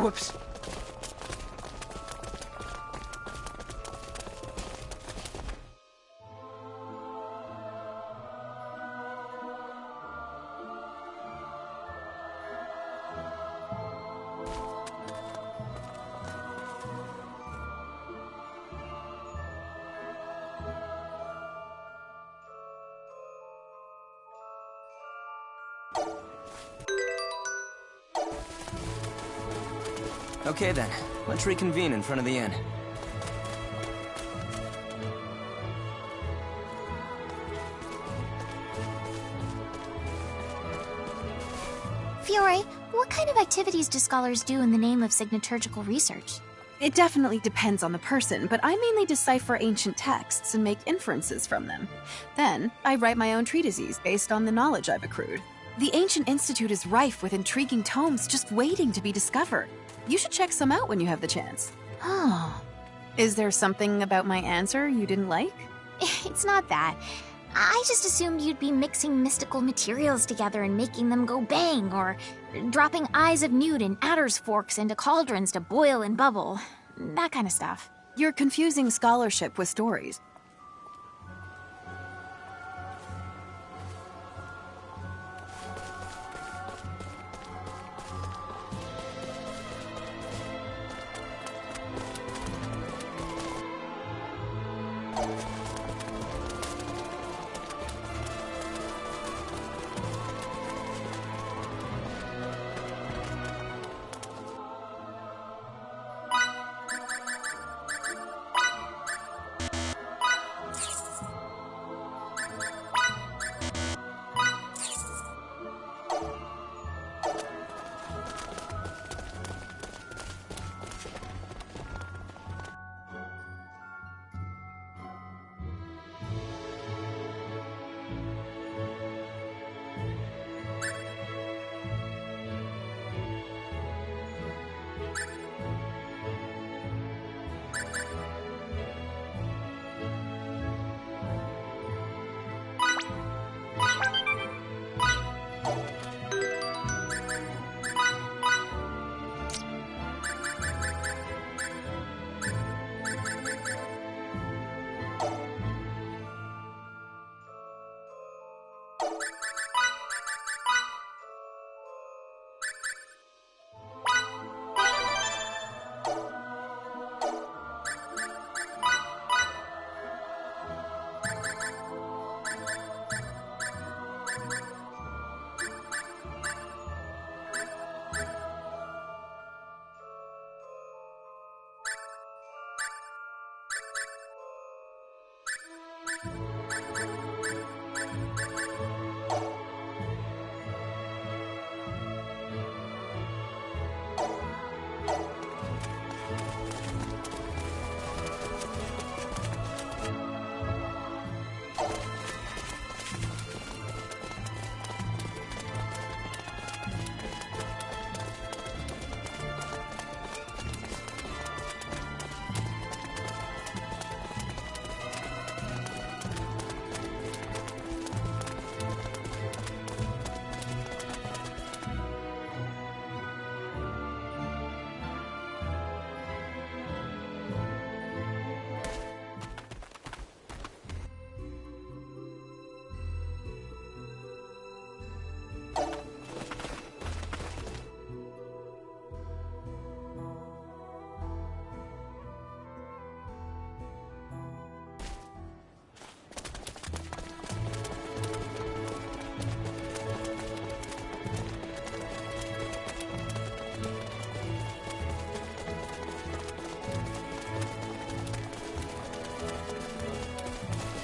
Whoops. Okay then, let's reconvene in front of the inn. Fiore, what kind of activities do scholars do in the name of signaturgical research? It definitely depends on the person, but I mainly decipher ancient texts and make inferences from them. Then, I write my own treatises based on the knowledge I've accrued. The Ancient Institute is rife with intriguing tomes just waiting to be discovered. You should check some out when you have the chance. Oh. Is there something about my answer you didn't like? It's not that. I just assumed you'd be mixing mystical materials together and making them go bang, or dropping Eyes of Newt and Adder's Forks into cauldrons to boil and bubble. That kind of stuff. You're confusing scholarship with stories.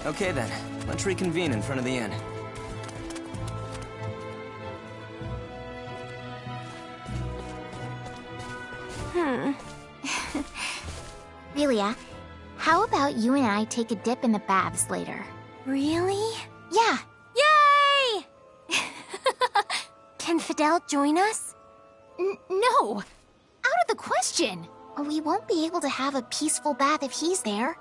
Okay then, let's reconvene in front of the inn. Velia, how about you and I take a dip in the baths later? Really? Yeah. Yay! Can Fidel join us? No! Out of the question! We won't be able to have a peaceful bath if he's there.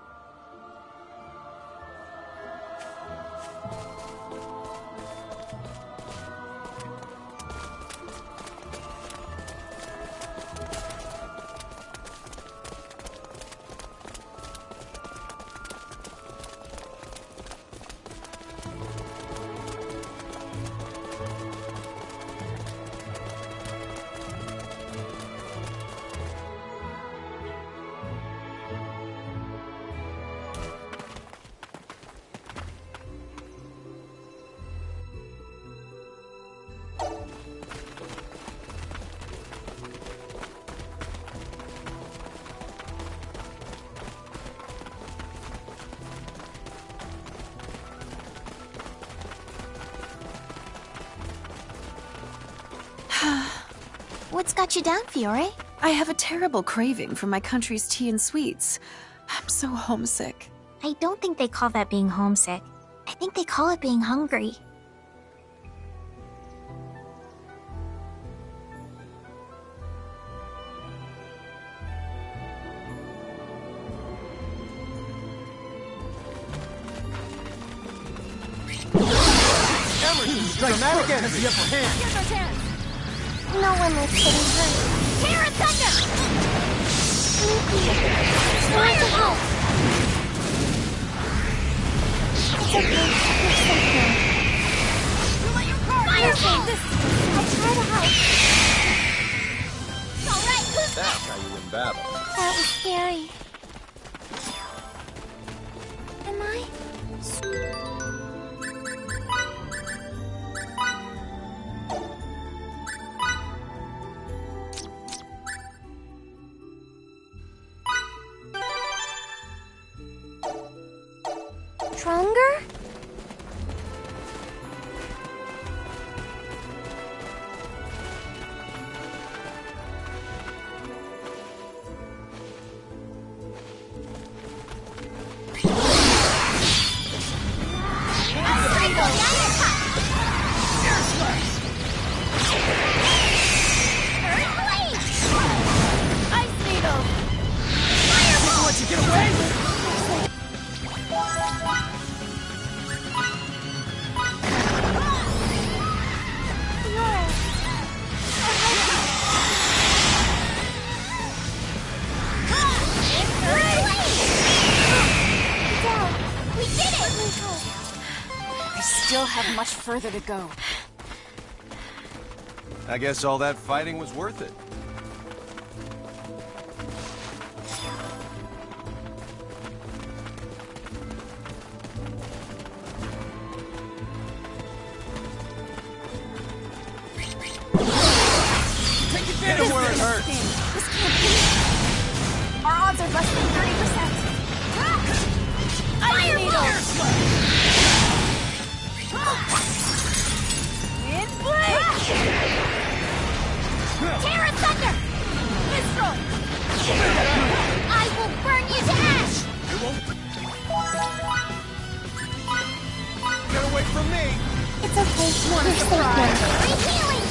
What's got you down, Fiore? I have a terrible craving for my country's tea and sweets. I'm so homesick. I don't think they call that being homesick. I think they call it being hungry. Dramatic has the upper hand. Here's our chance. No one was getting hurt. Terra Thunder! Try to help. It's okay. You let your car Fireball! this. I'll try to help. It's all right. That's how you win battle. That was scary. Am I? Stronger? Ice Needle! Let you get away! We did it! I still have much further to go. I guess all that fighting was worth it. Get him where it hurts! This can't be. Our odds are less than 30%. Ice Needle! Wind Blade! Terra Thunder! Mistral! I will burn you to ash! Get away from me! It's okay. What a surprise. Rehealing!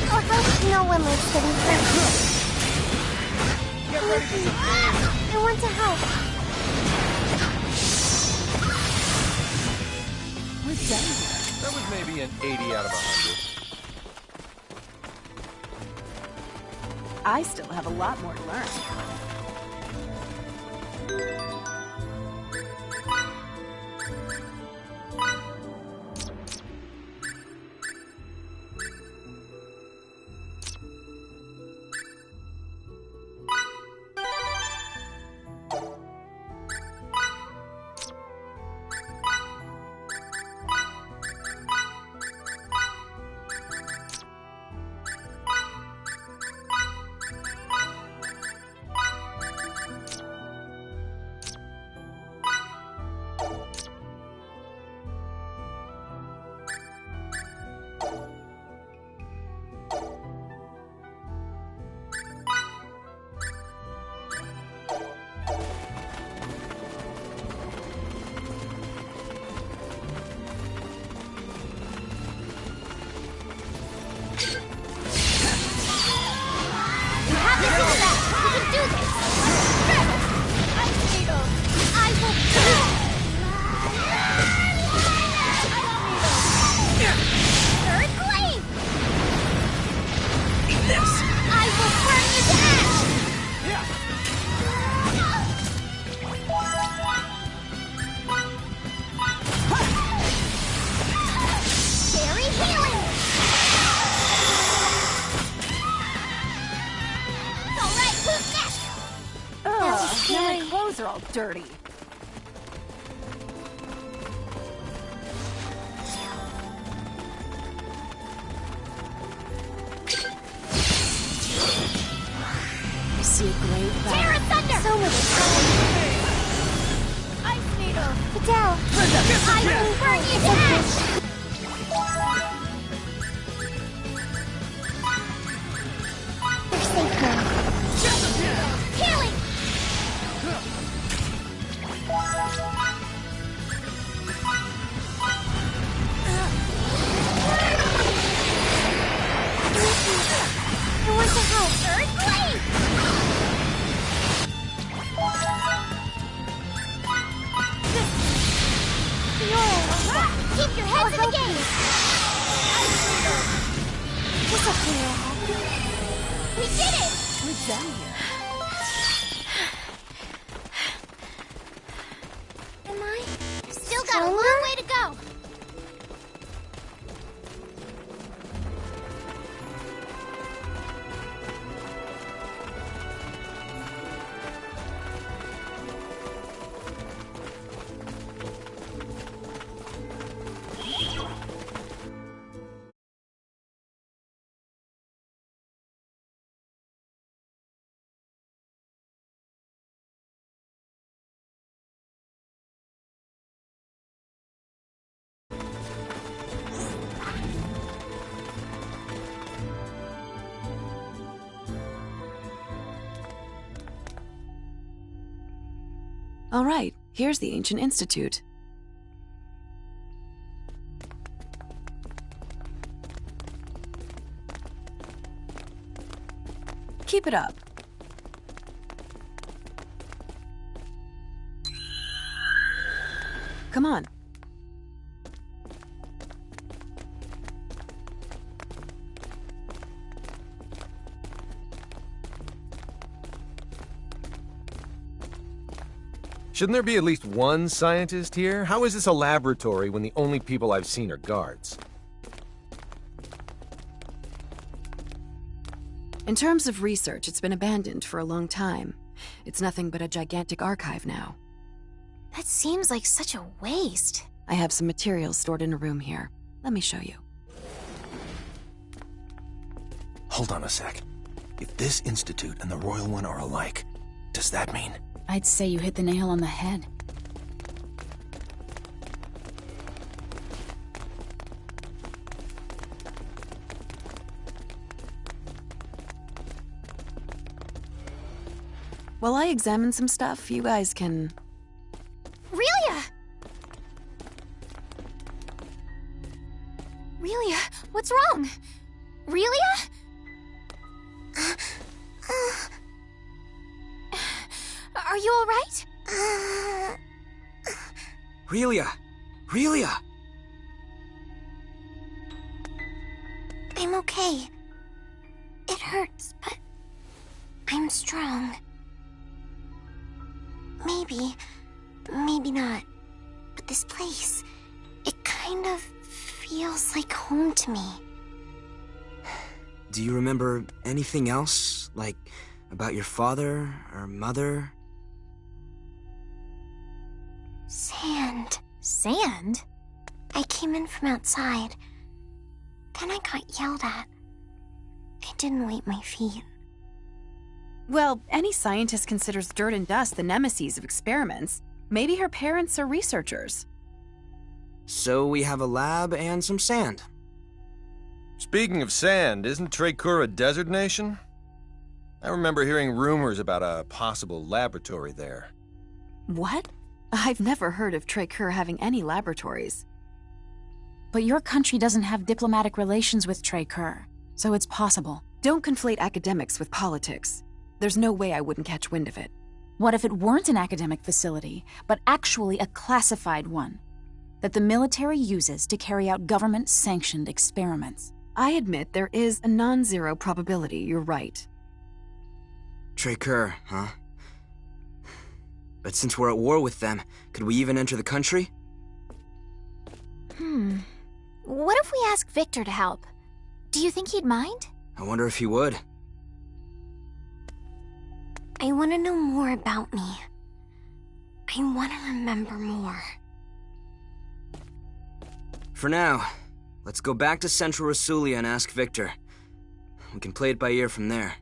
I hope no one lives getting hurt. Get ready for some I want to help. We're done here. That was maybe an 80 out of 100. I still have a lot more to learn. Dirty. be a great battle. Terra Thunder! So much Ice Needle! Fidel! I will burn you to ash! They're safe now. Healing! I want to help. Earthblade! Fiora! Keep your heads in the game! Disappear. We did it! We're done here. Am I? Still got a long way to go. All right, here's the Ancient Institute. Keep it up. Come on. Shouldn't there be at least one scientist here? How is this a laboratory when the only people I've seen are guards? In terms of research, it's been abandoned for a long time. It's nothing but a gigantic archive now. That seems like such a waste. I have some materials stored in a room here. Let me show you. Hold on a sec. If this institute and the Royal One are alike, does that mean... I'd say you hit the nail on the head. While I examine some stuff, you guys can... Relia! Relia, what's wrong? Relia? Are you all right? Relia! Relia! I'm okay. It hurts, but I'm strong. Maybe not. But this place, it kind of feels like home to me. Do you remember anything else? Like, about your father or mother? Sand. Sand? I came in from outside. Then I got yelled at. I didn't wipe my feet. Well, any scientist considers dirt and dust the nemesis of experiments. Maybe her parents are researchers. So we have a lab and some sand. Speaking of sand, isn't Treykur a desert nation? I remember hearing rumors about a possible laboratory there. What? I've never heard of Treykur having any laboratories. But your country doesn't have diplomatic relations with Treykur, so it's possible. Don't conflate academics with politics. There's no way I wouldn't catch wind of it. What if it weren't an academic facility, but actually a classified one that the military uses to carry out government-sanctioned experiments? I admit there is a non-zero probability you're right. Treykur, huh? But since we're at war with them, could we even enter the country? What if we ask Victor to help? Do you think he'd mind? I wonder if he would. I want to know more about me. I want to remember more. For now, let's go back to Central Rasulia and ask Victor. We can play it by ear from there.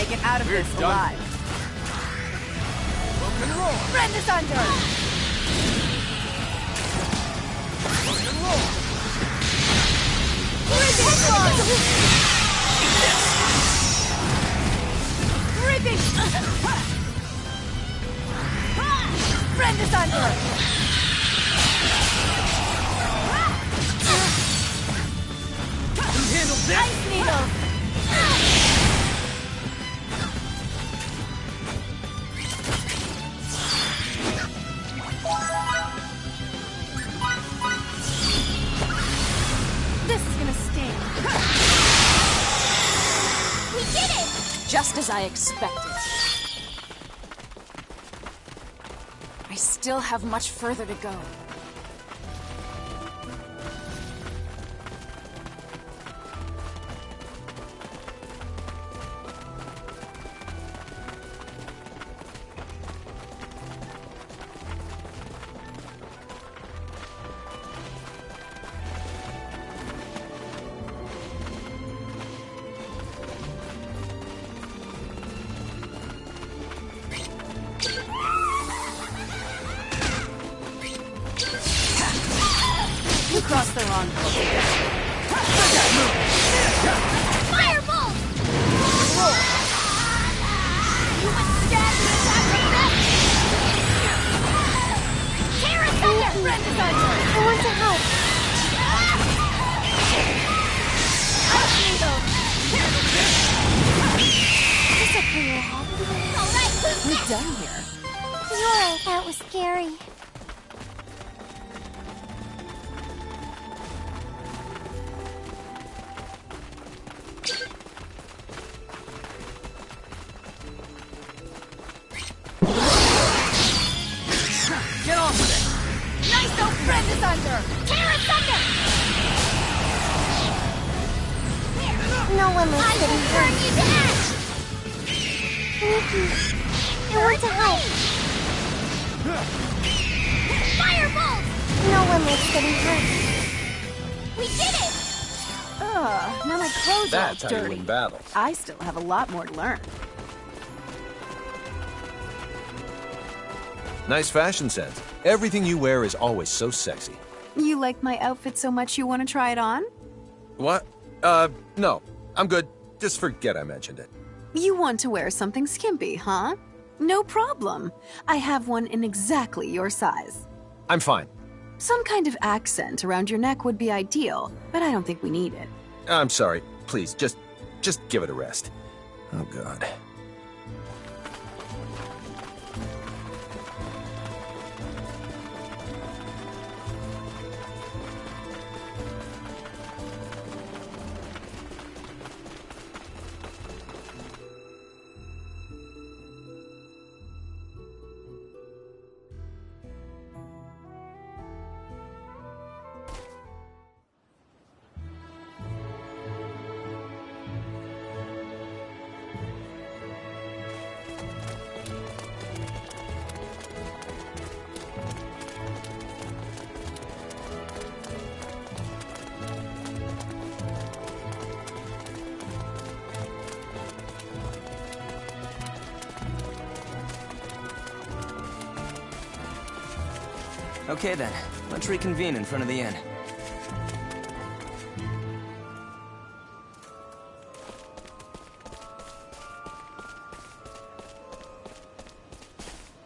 make it out of this alive. Rock and roll! Rend asunder! Rock and roll! Ripping! Rend asunder! Who handled this? Ice needles! This is gonna sting. We did it! Just as I expected. I still have much further to go. You crossed the wrong boat. Firebolt! You withstand the attack of death! Terra Thunder! Rend asunder! I want to help. Ice needles! It's okay, you're happy. Alright, who's We're next? done here. Fiore, that was scary. Get on with it! Nice old Rend asunder! Terra Thunder! No one was I will getting burn hurt. you to ash! Nikki, I want to help. Firebolt! No one was getting hurt. We did it! Ugh, now my clothes That's are how all you dirty. win battles. I still have a lot more to learn. Nice fashion sense. Everything you wear is always so sexy. You like my outfit so much you want to try it on? What? No. I'm good. Just forget I mentioned it. You want to wear something skimpy, huh? No problem. I have one in exactly your size. I'm fine. Some kind of accent around your neck would be ideal, but I don't think we need it. I'm sorry. Please, just give it a rest. Oh, God. Okay then, let's reconvene in front of the inn.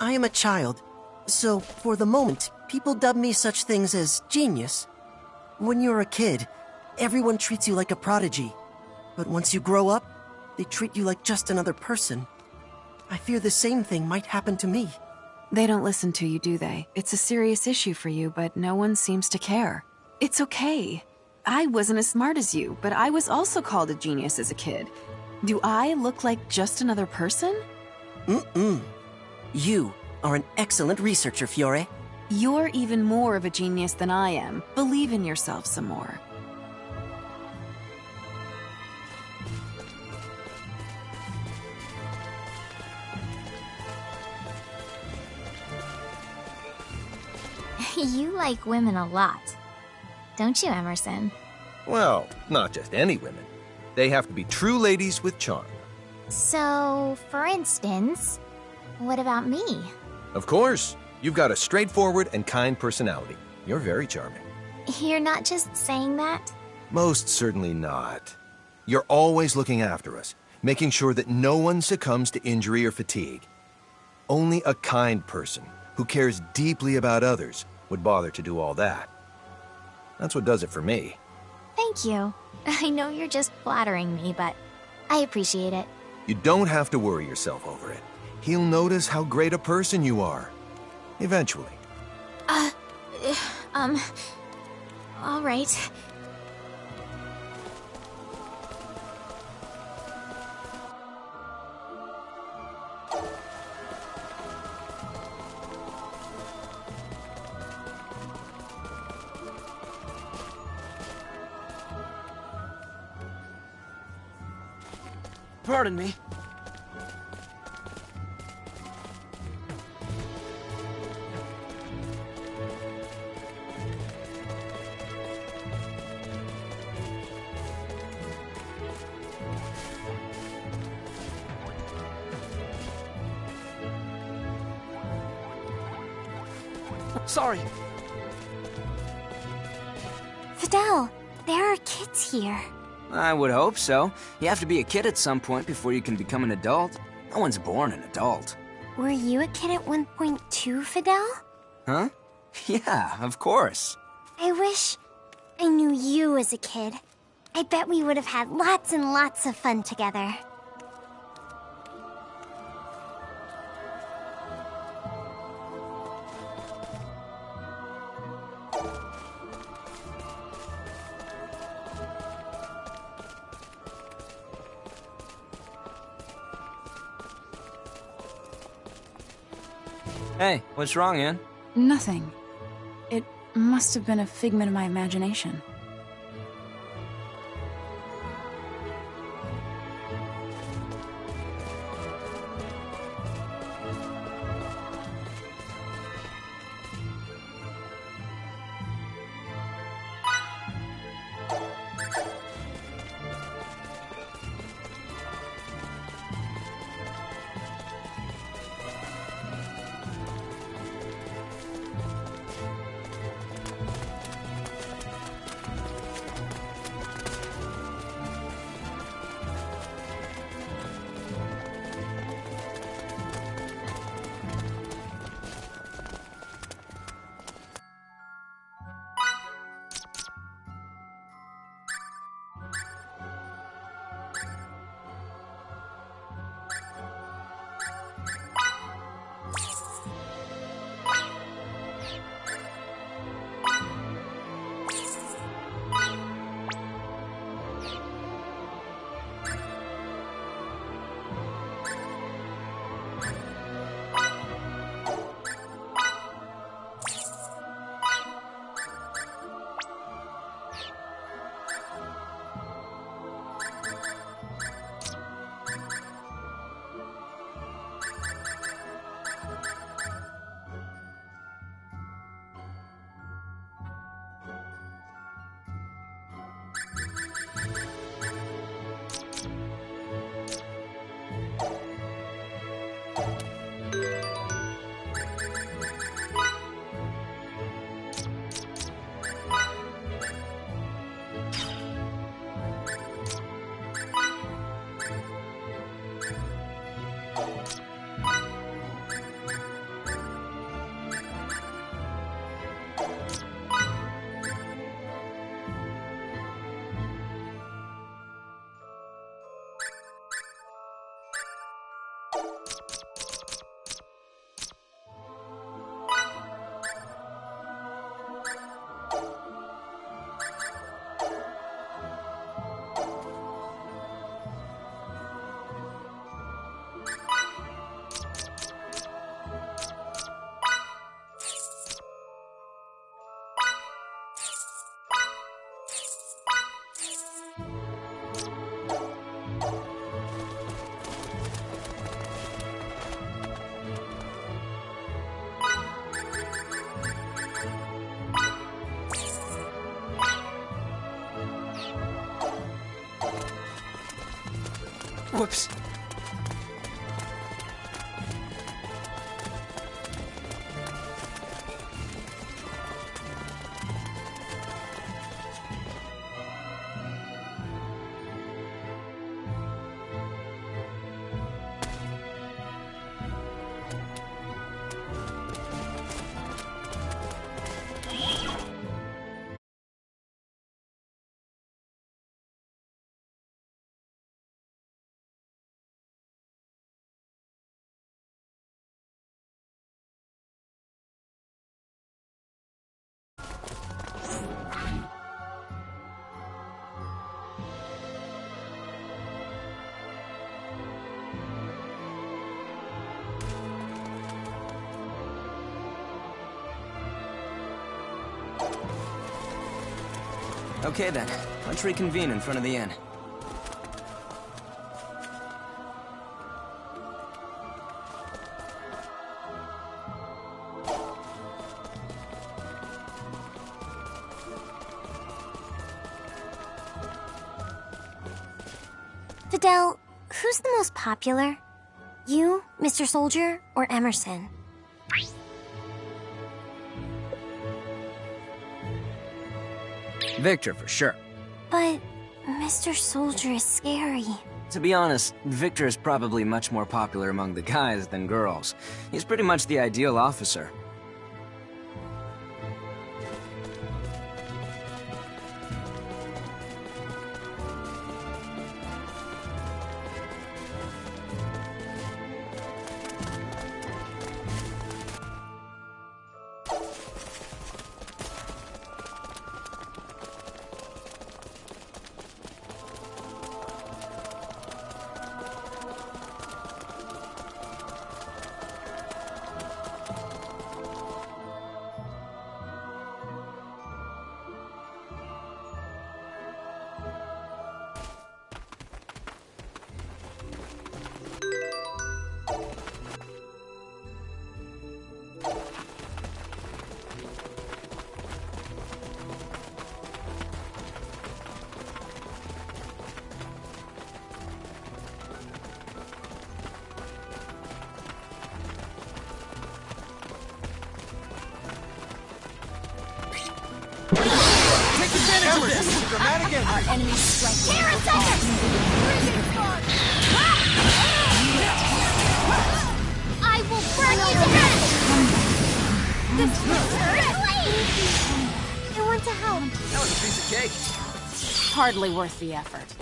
I am a child, so for the moment, people dub me such things as genius. When you're a kid, everyone treats you like a prodigy. But once you grow up, they treat you like just another person. I fear the same thing might happen to me. They don't listen to you, do they? It's a serious issue for you, but no one seems to care. It's okay. I wasn't as smart as you, but I was also called a genius as a kid. Do I look like just another person? You are an excellent researcher, Fiore. You're even more of a genius than I am. Believe in yourself some more. You like women a lot. Don't you, Emerson? Well, not just any women. They have to be true ladies with charm. So, for instance, what about me? Of course. You've got a straightforward and kind personality. You're very charming. You're not just saying that? Most certainly not. You're always looking after us, making sure that no one succumbs to injury or fatigue. Only a kind person who cares deeply about others would bother to do all that. That's what does it for me. Thank you. I know you're just flattering me, but I appreciate it. You don't have to worry yourself over it. He'll notice how great a person you are. Eventually. All right. Pardon me. Sorry. Fidel, there are kids here. I would hope so. You have to be a kid at some point before you can become an adult. No one's born an adult. Were you a kid at one point too, Fidel? Huh? Yeah, of course. I wish I knew you as a kid. I bet we would have had lots and lots of fun together. Hey, what's wrong, Ann? Nothing. It must have been a figment of my imagination. Whoops. Okay then, let's reconvene in front of the inn. Fidel, who's the most popular? You, Mr. Soldier, or Emerson? Victor, for sure. But Mr. Soldier is scary. To be honest, Victor is probably much more popular among the guys than girls. He's pretty much the ideal officer. Our enemy's strike. I will burn you to death! This hurts! I want to help. That was a piece of cake. Hardly worth the effort.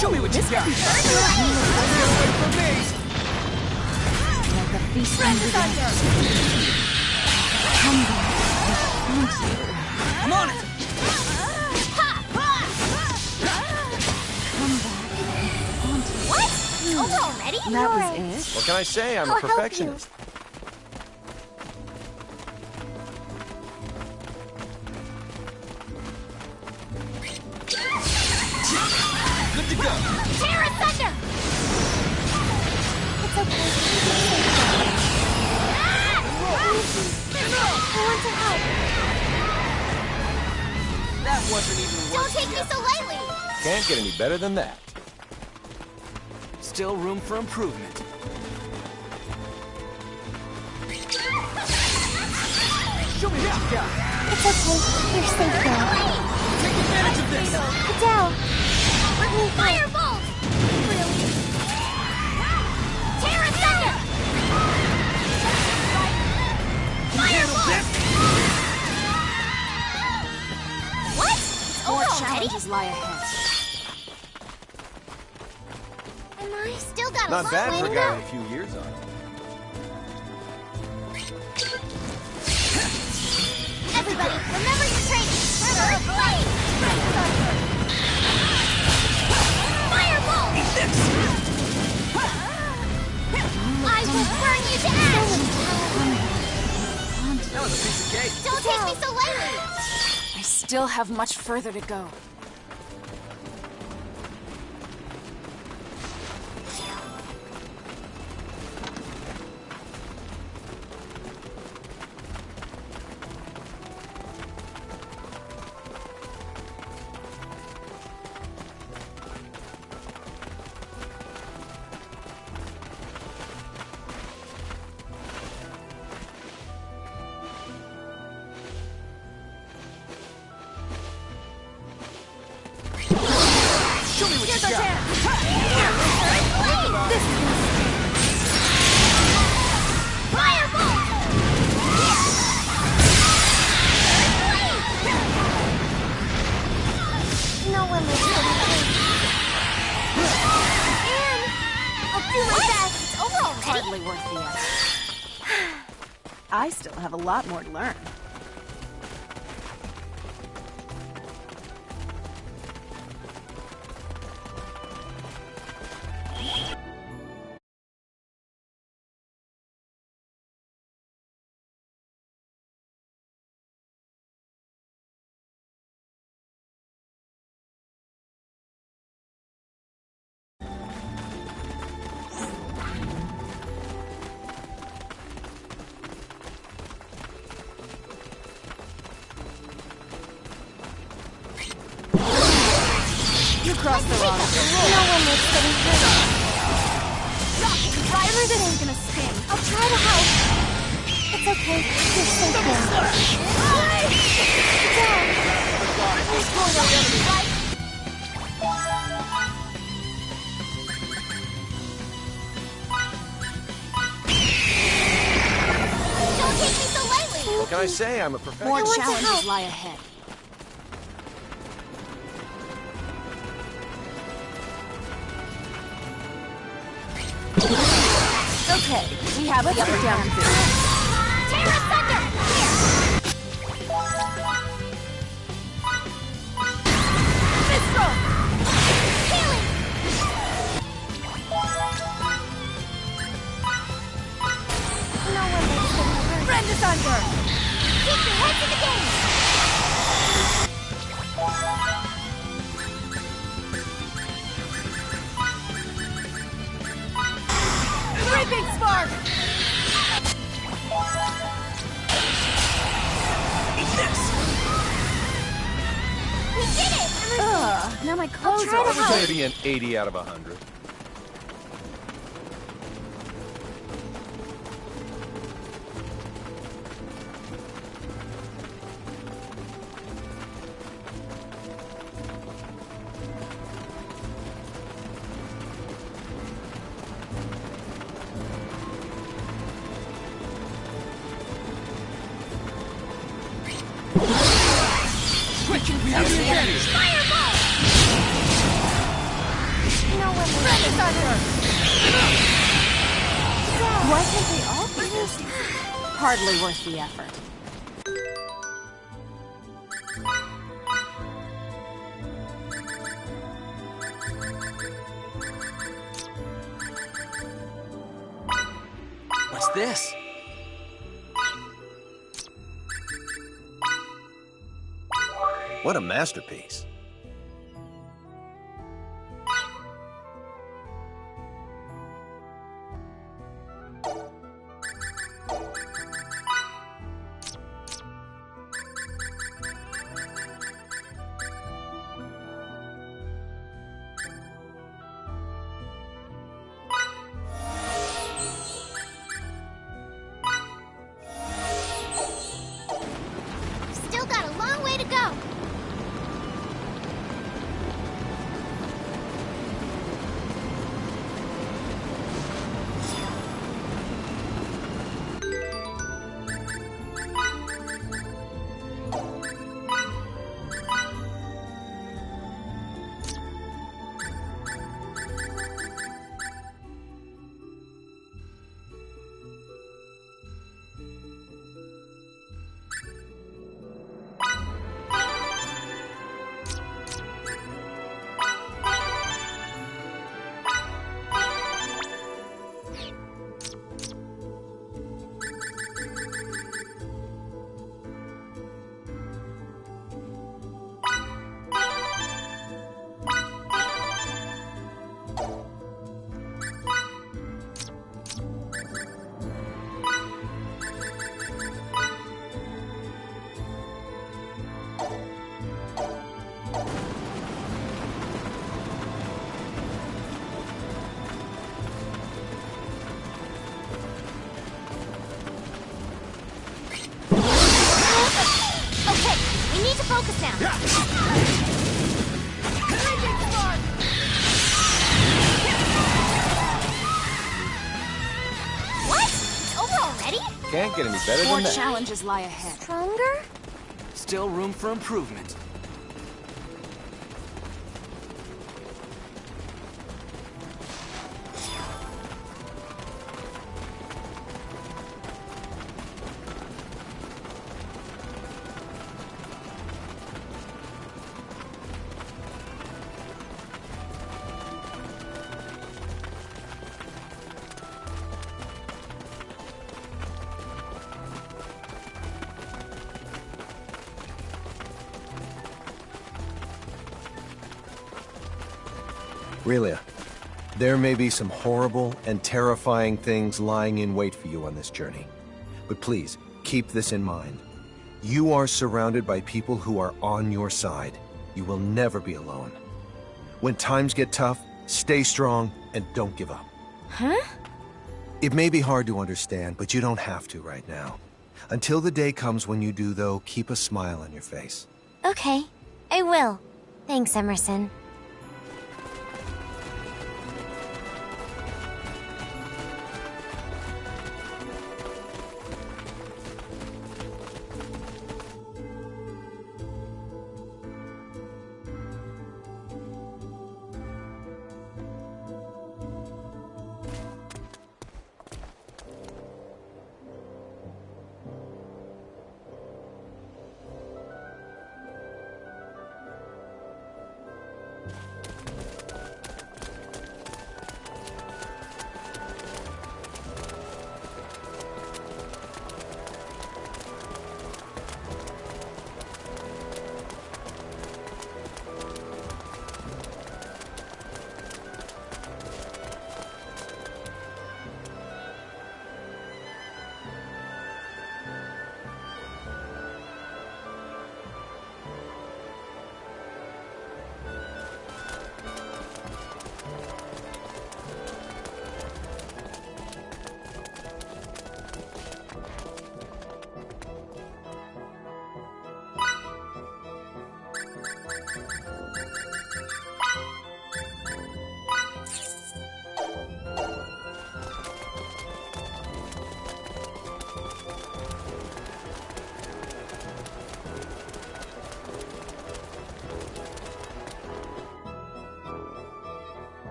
Show me what you got. Like a feast under the I'm on it. What? Over already? That was it? What can I say? I'm a I'll help you. perfectionist. Good to go. Terra Thunder! It's okay. I want to help. That wasn't even Don't worth take me so lightly! Can't get any better than that. Still room for improvement. Show me what you got. It's okay. You're safe now. Take advantage of this. Fidel! Firebolt! Really? Terra Thunder! Firebolt! What? It's More over already? challenges lie ahead. And I still got a Not long bad way for to a go. guy with a few years on it. Everybody, remember your training! River of Flame! Firebolt! I will burn you to ash! That was a piece of cake. Don't take me so lightly! I still have much further to go. Hardly worth the effort. I still have a lot more to learn. Across the wrong. No one makes getting hurt. Driver, that ain't gonna sting. I'll try to help. It's okay. You're safe now. Don't take me so lightly. What can I say? I'm a professional. More want to challenges help. lie ahead. Okay, we have the upper down. Terra Thunder! Mistral! Healing! No one makes getting hurt. Friend is under! Keep your heads in the game! Ripping spark! We did it! Ugh, now my clothes try are to over. help. Maybe an 80 out of 100. Fireball! No one makes Friend is under! Why can't they all be this? Hardly worth the effort. What's this? What a masterpiece. Still got a long way to go. Okay, we need to focus now. What? It's over already? Can't get any better More than that. challenges lie ahead. Stronger? Still room for improvement. Relia, there may be some horrible and terrifying things lying in wait for you on this journey. But please, keep this in mind. You are surrounded by people who are on your side. You will never be alone. When times get tough, stay strong and don't give up. Huh? It may be hard to understand, but you don't have to right now. Until the day comes when you do, though, keep a smile on your face. Okay, I will. Thanks, Emerson.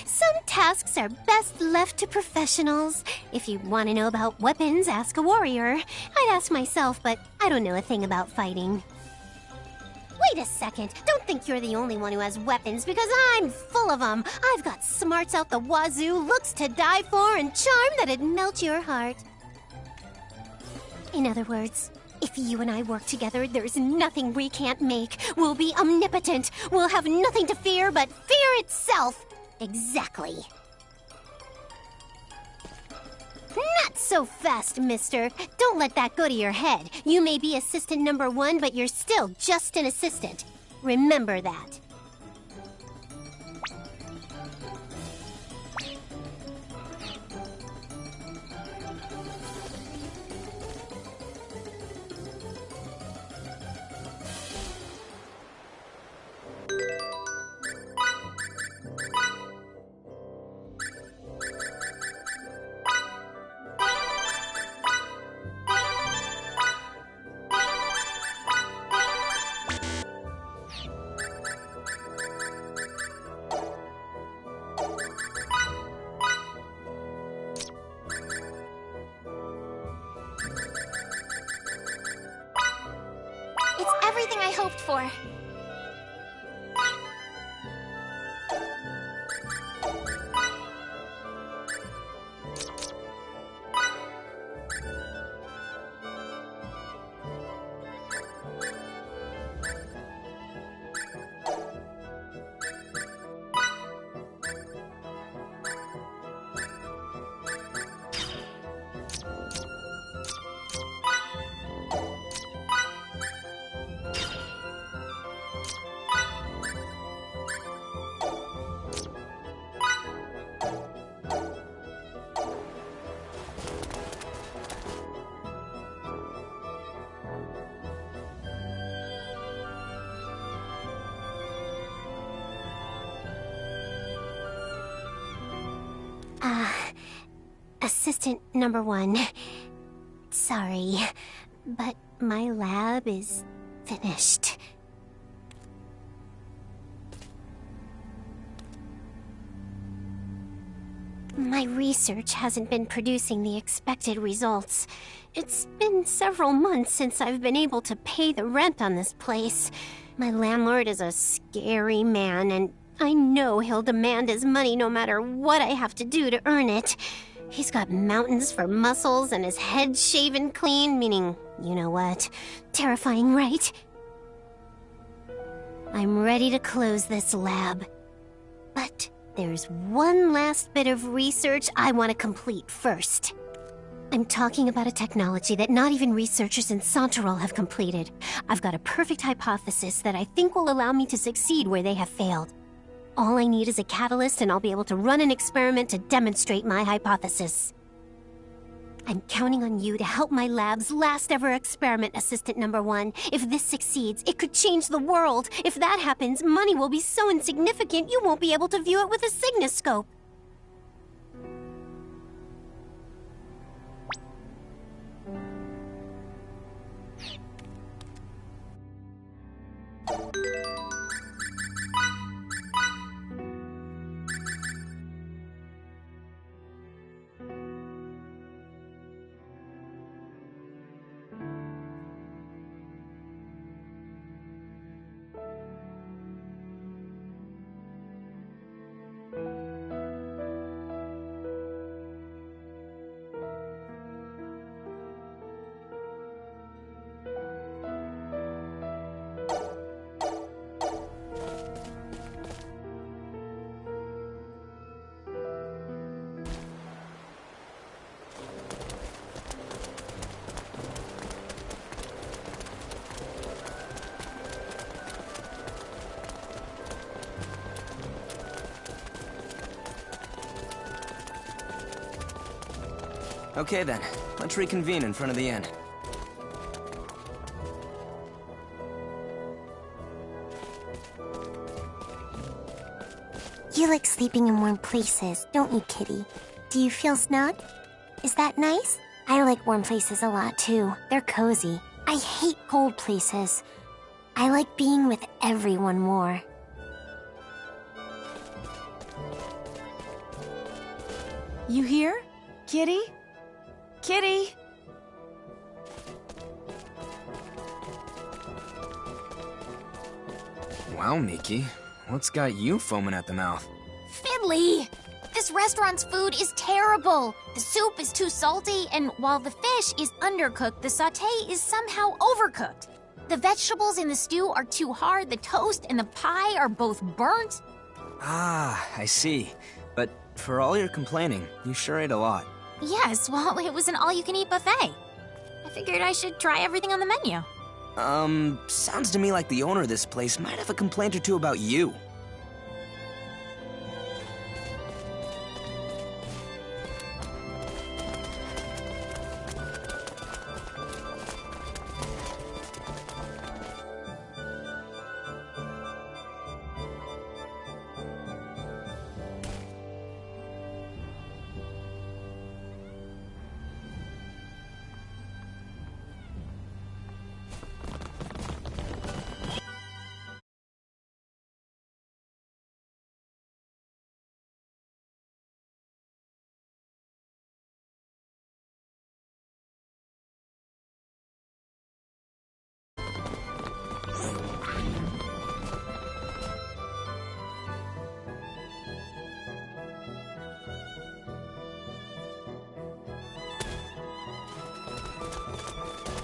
Some tasks are best left to professionals. If you want to know about weapons, ask a warrior. I'd ask myself, but I don't know a thing about fighting. Wait a second. Don't think you're the only one who has weapons, because I'm full of them. I've got smarts out the wazoo, looks to die for, and charm that'd melt your heart. In other words, if you and I work together, there's nothing we can't make. We'll be omnipotent. We'll have nothing to fear but fear itself. Exactly. Not so fast, mister. Don't let that go to your head. You may be assistant number 1, but you're still just an assistant. Remember that. It's everything I hoped for. Assistant number 1. Sorry, but my lab is finished. My research hasn't been producing the expected results. It's been several months since I've been able to pay the rent on this place. My landlord is a scary man, and I know he'll demand his money no matter what I have to do to earn it. He's got mountains for muscles and his head shaven clean, meaning, you know what? Terrifying, right? I'm ready to close this lab. But there's one last bit of research I want to complete first. I'm talking about a technology that not even researchers in Santarol have completed. I've got a perfect hypothesis that I think will allow me to succeed where they have failed. All I need is a catalyst, and I'll be able to run an experiment to demonstrate my hypothesis. I'm counting on you to help my lab's last ever experiment, Assistant number 1. If this succeeds, it could change the world. If that happens, money will be so insignificant you won't be able to view it with a Signoscope. Okay then, let's reconvene in front of the inn. You like sleeping in warm places, don't you, Kitty? Do you feel snug? Is that nice? I like warm places a lot, too. They're cozy. I hate cold places. I like being with everyone more. You here? Kitty? Kitty! Wow, Miki. What's got you foaming at the mouth? Fiddly! This restaurant's food is terrible. The soup is too salty, and while the fish is undercooked, the sauté is somehow overcooked. The vegetables in the stew are too hard, the toast and the pie are both burnt. Ah, I see. But for all your complaining, you sure ate a lot. Yes, well, it was an all-you-can-eat buffet. I figured I should try everything on the menu. Sounds to me like the owner of this place might have a complaint or two about you.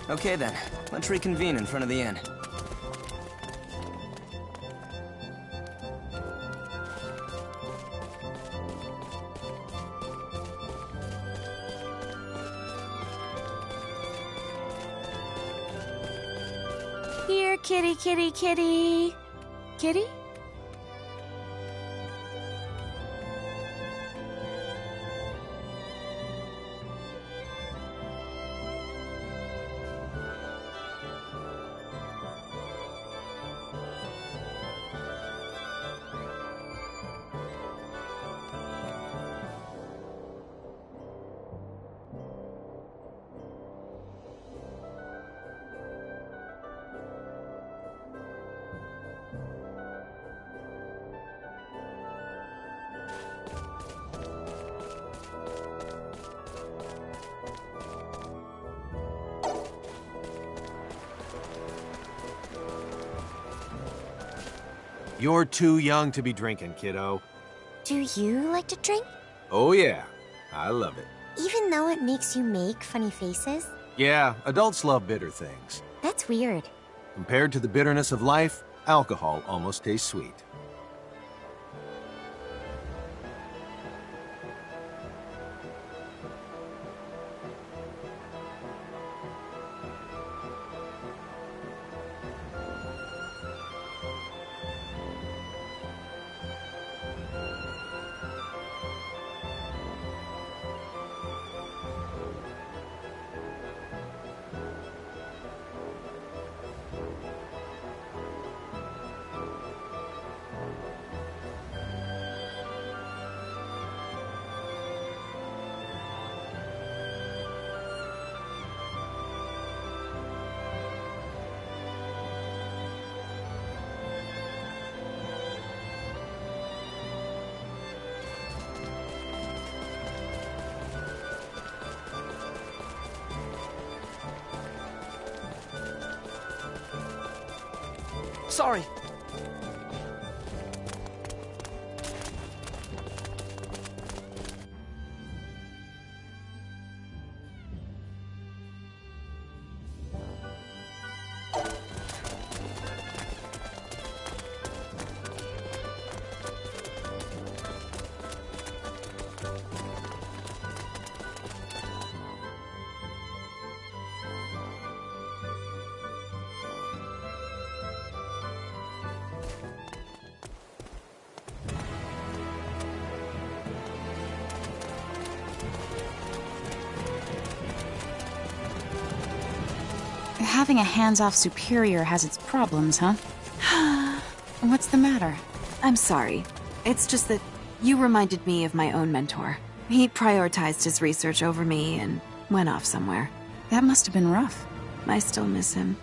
Okay then, let's reconvene in front of the inn. Here, kitty, kitty, kitty. Kitty? You're too young to be drinking, kiddo. Do you like to drink? Oh yeah, I love it. Even though it makes you make funny faces? Yeah, adults love bitter things. That's weird. Compared to the bitterness of life, alcohol almost tastes sweet. Sorry. Having a hands-off superior has its problems, huh? What's the matter? I'm sorry. It's just that you reminded me of my own mentor. He prioritized his research over me and went off somewhere. That must have been rough. I still miss him.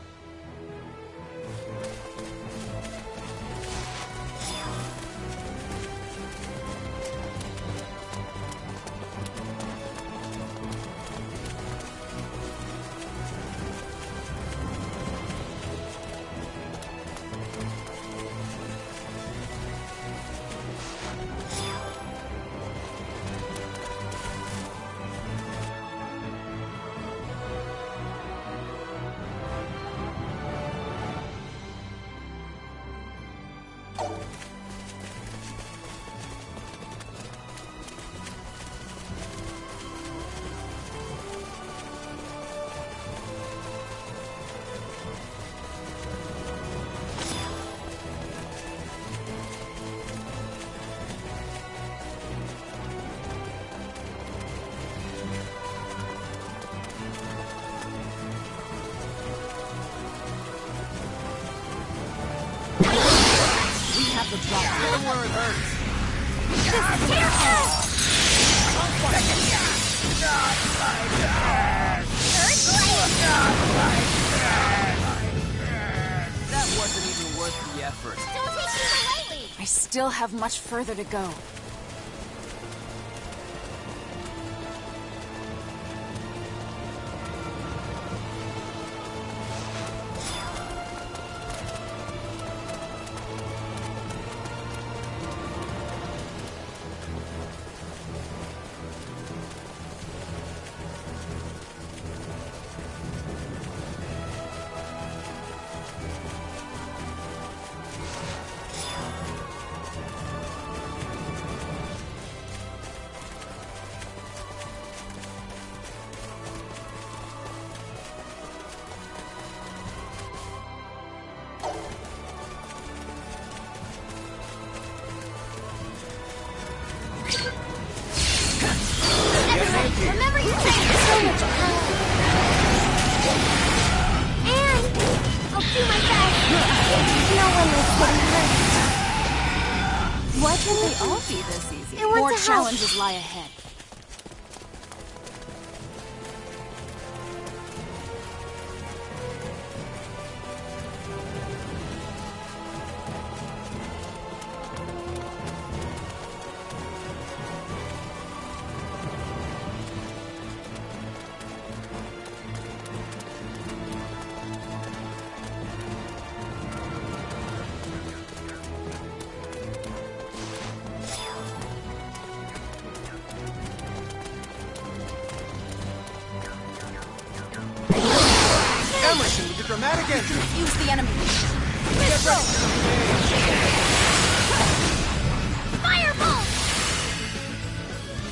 That wasn't even worth the effort. Don't take me lightly! I still have much further to go. Why can't they all be this easy? I want More to help. challenges lie ahead. Emerson with the dramatic entry. Use the enemy. Firebolt!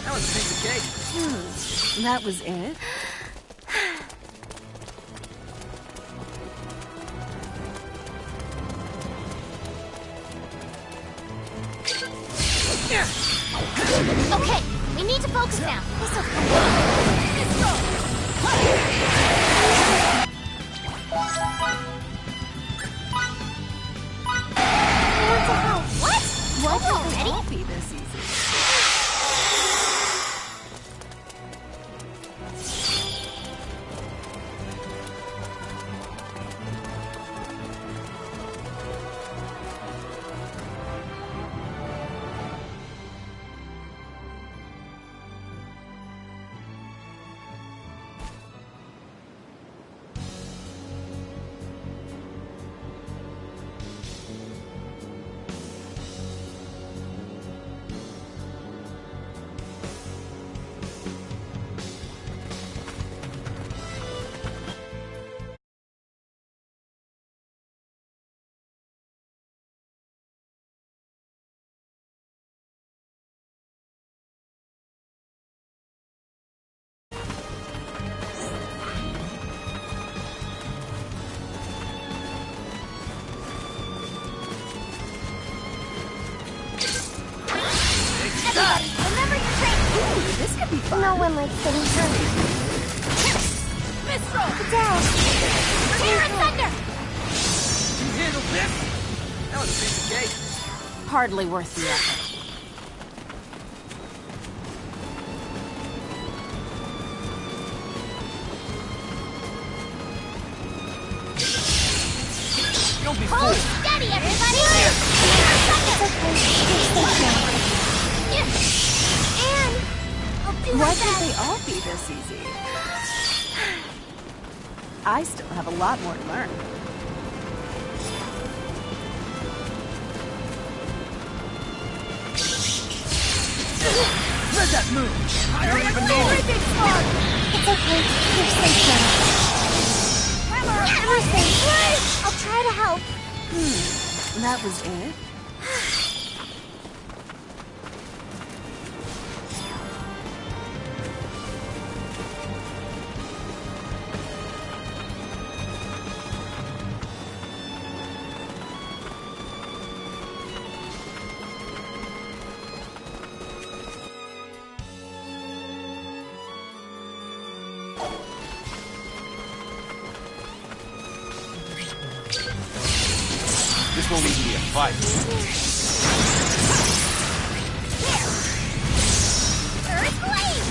That was a piece of cake. That was it? Okay, we need to focus now. What? What already? Won't be this easy. Everybody, remember your training. This could be fun. No one likes getting hurt. Mistral! Down! Fire and thunder! You handled this? That was a piece of cake. Hardly worth the effort. Don't be Hold fooled. steady, everybody! And I'll do my Why best. can't they all be this easy? I still have a lot more to learn. Where's that move? I don't even know. It's okay. You're safe now. Emerson, I'll try to help. That was it? This won't even be a fight. Earthquake!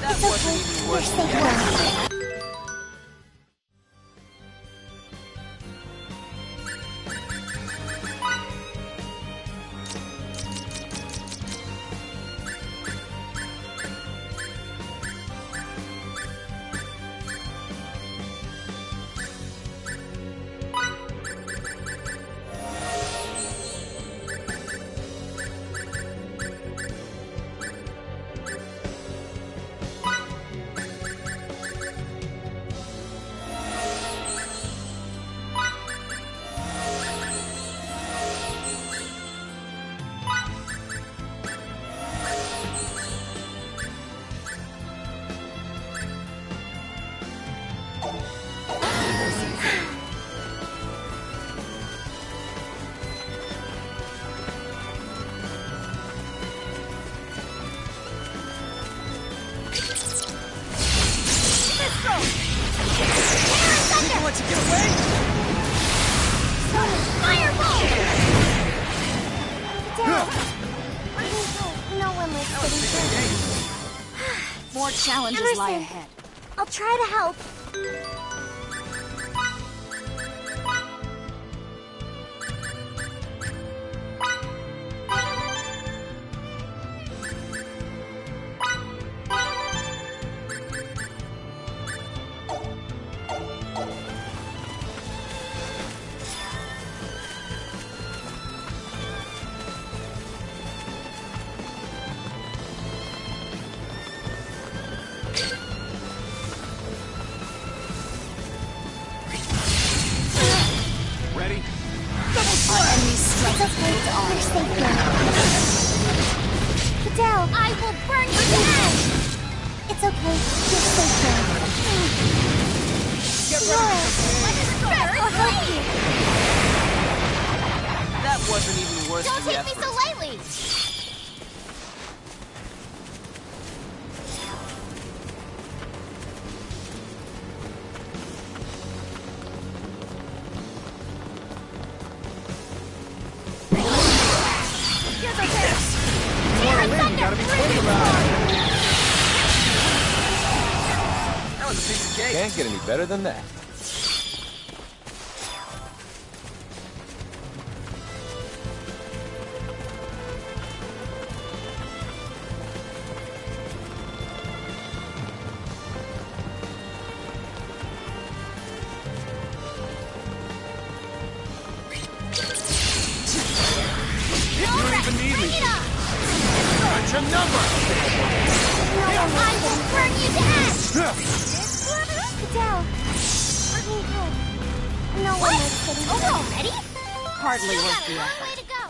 That wasn't even You're worth safe the effort. now. Think you want to get away? Fireball! Down! No one likes getting hurt. More challenges lie Emerson, ahead. I'll try to help. Fidel, I will burn you to ash! It's okay. You're safe now. That wasn't even worth Don't the take effort. me so lightly! That was a piece of cake. Can't get any better than that. Hardly worth the effort. Way to go!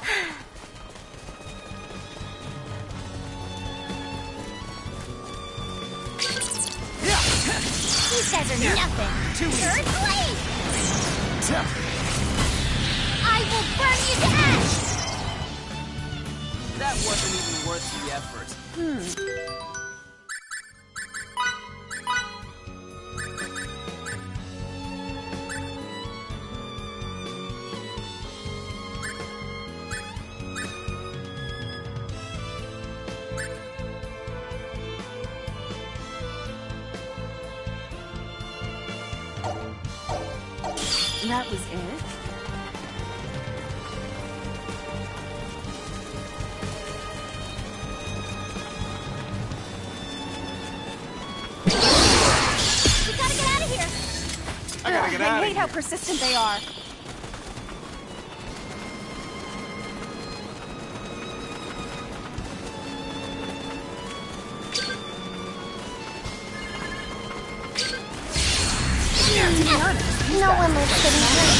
These guys are nothing. Third place! I will burn you to ash! That wasn't even worth the effort. That was it? We gotta get out of here! I gotta get out I of hate here. how persistent they are. No one likes getting hurt.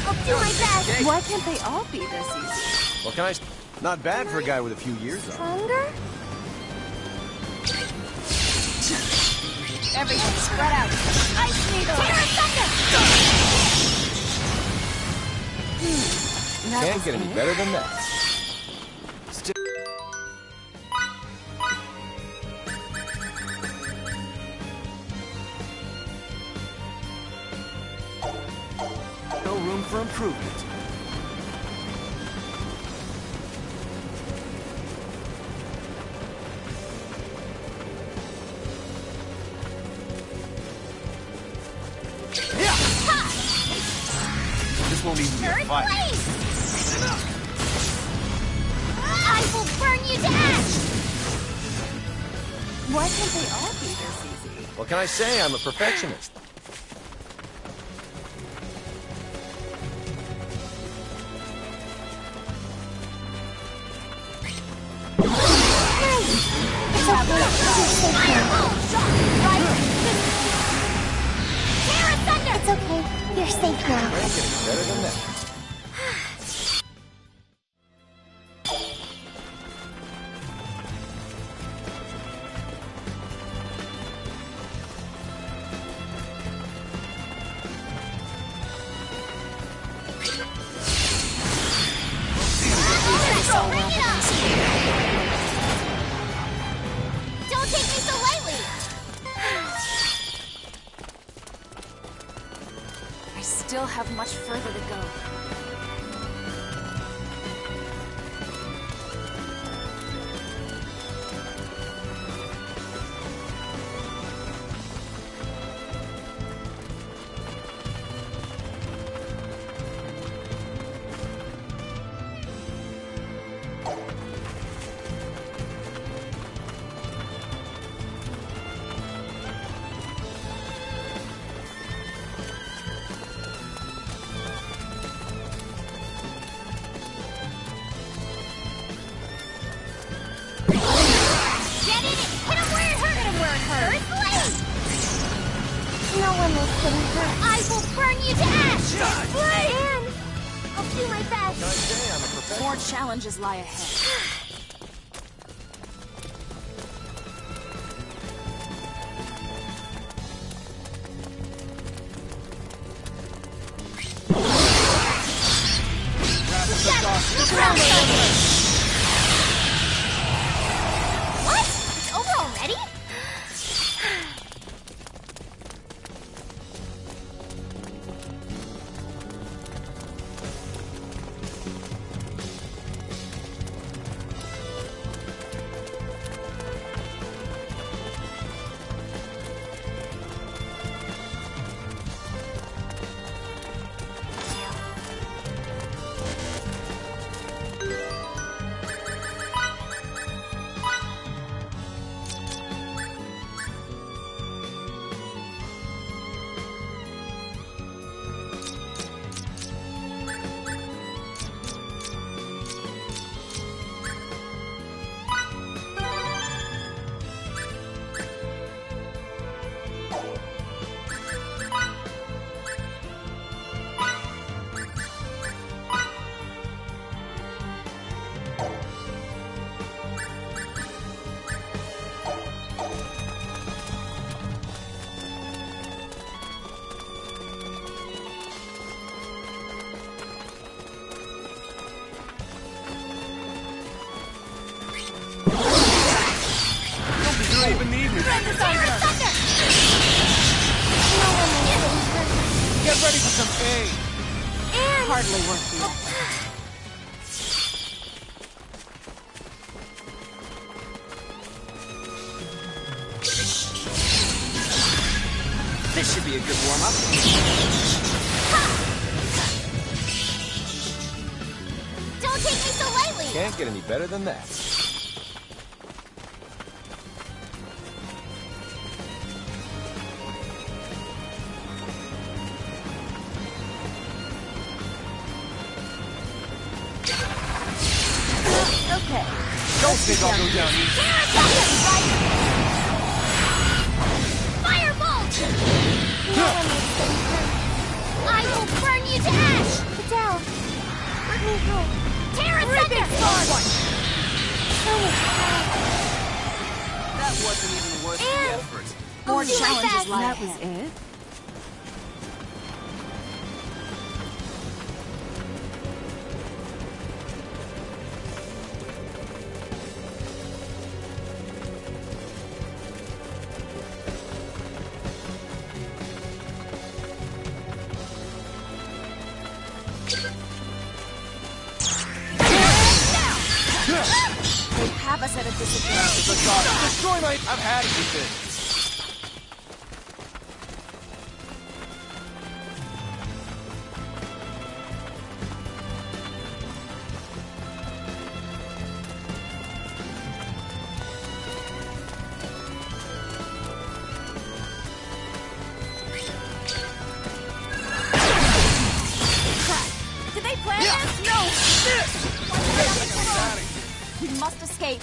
I'll do my best. Why can't they all be this easy? What can I... Not bad for a guy with a few years on. Stronger? Everything spread out. Ice needle. That Can't was get any it? better than that. No room for improvement. This won't even be a Third fight. place! I will burn you to ash! Why can't they all be this easy? What can I say? I'm a perfectionist. It's okay. You're safe now. Can't get any better than that. Don't take me so lightly! still have much further to go. No one will save her. I will burn you to ash! And I'll do my best. Can I say I'm a professional? More challenges lie ahead. What? It's over already? Even need me. Get ready for some pain. Hardly worth the effort. This should be a good warm-up. Don't take me so lightly! Can't get any better than that. Okay. Don't think I'll go down easy. Firebolt! I will burn you to ash! Adele, let me help. Terra Thunder! That wasn't even worth the effort. More do my challenges best. lie That ahead. was it? They have us at a disadvantage. Destroy my... I've had it with this. Did they plan this? No! We must escape.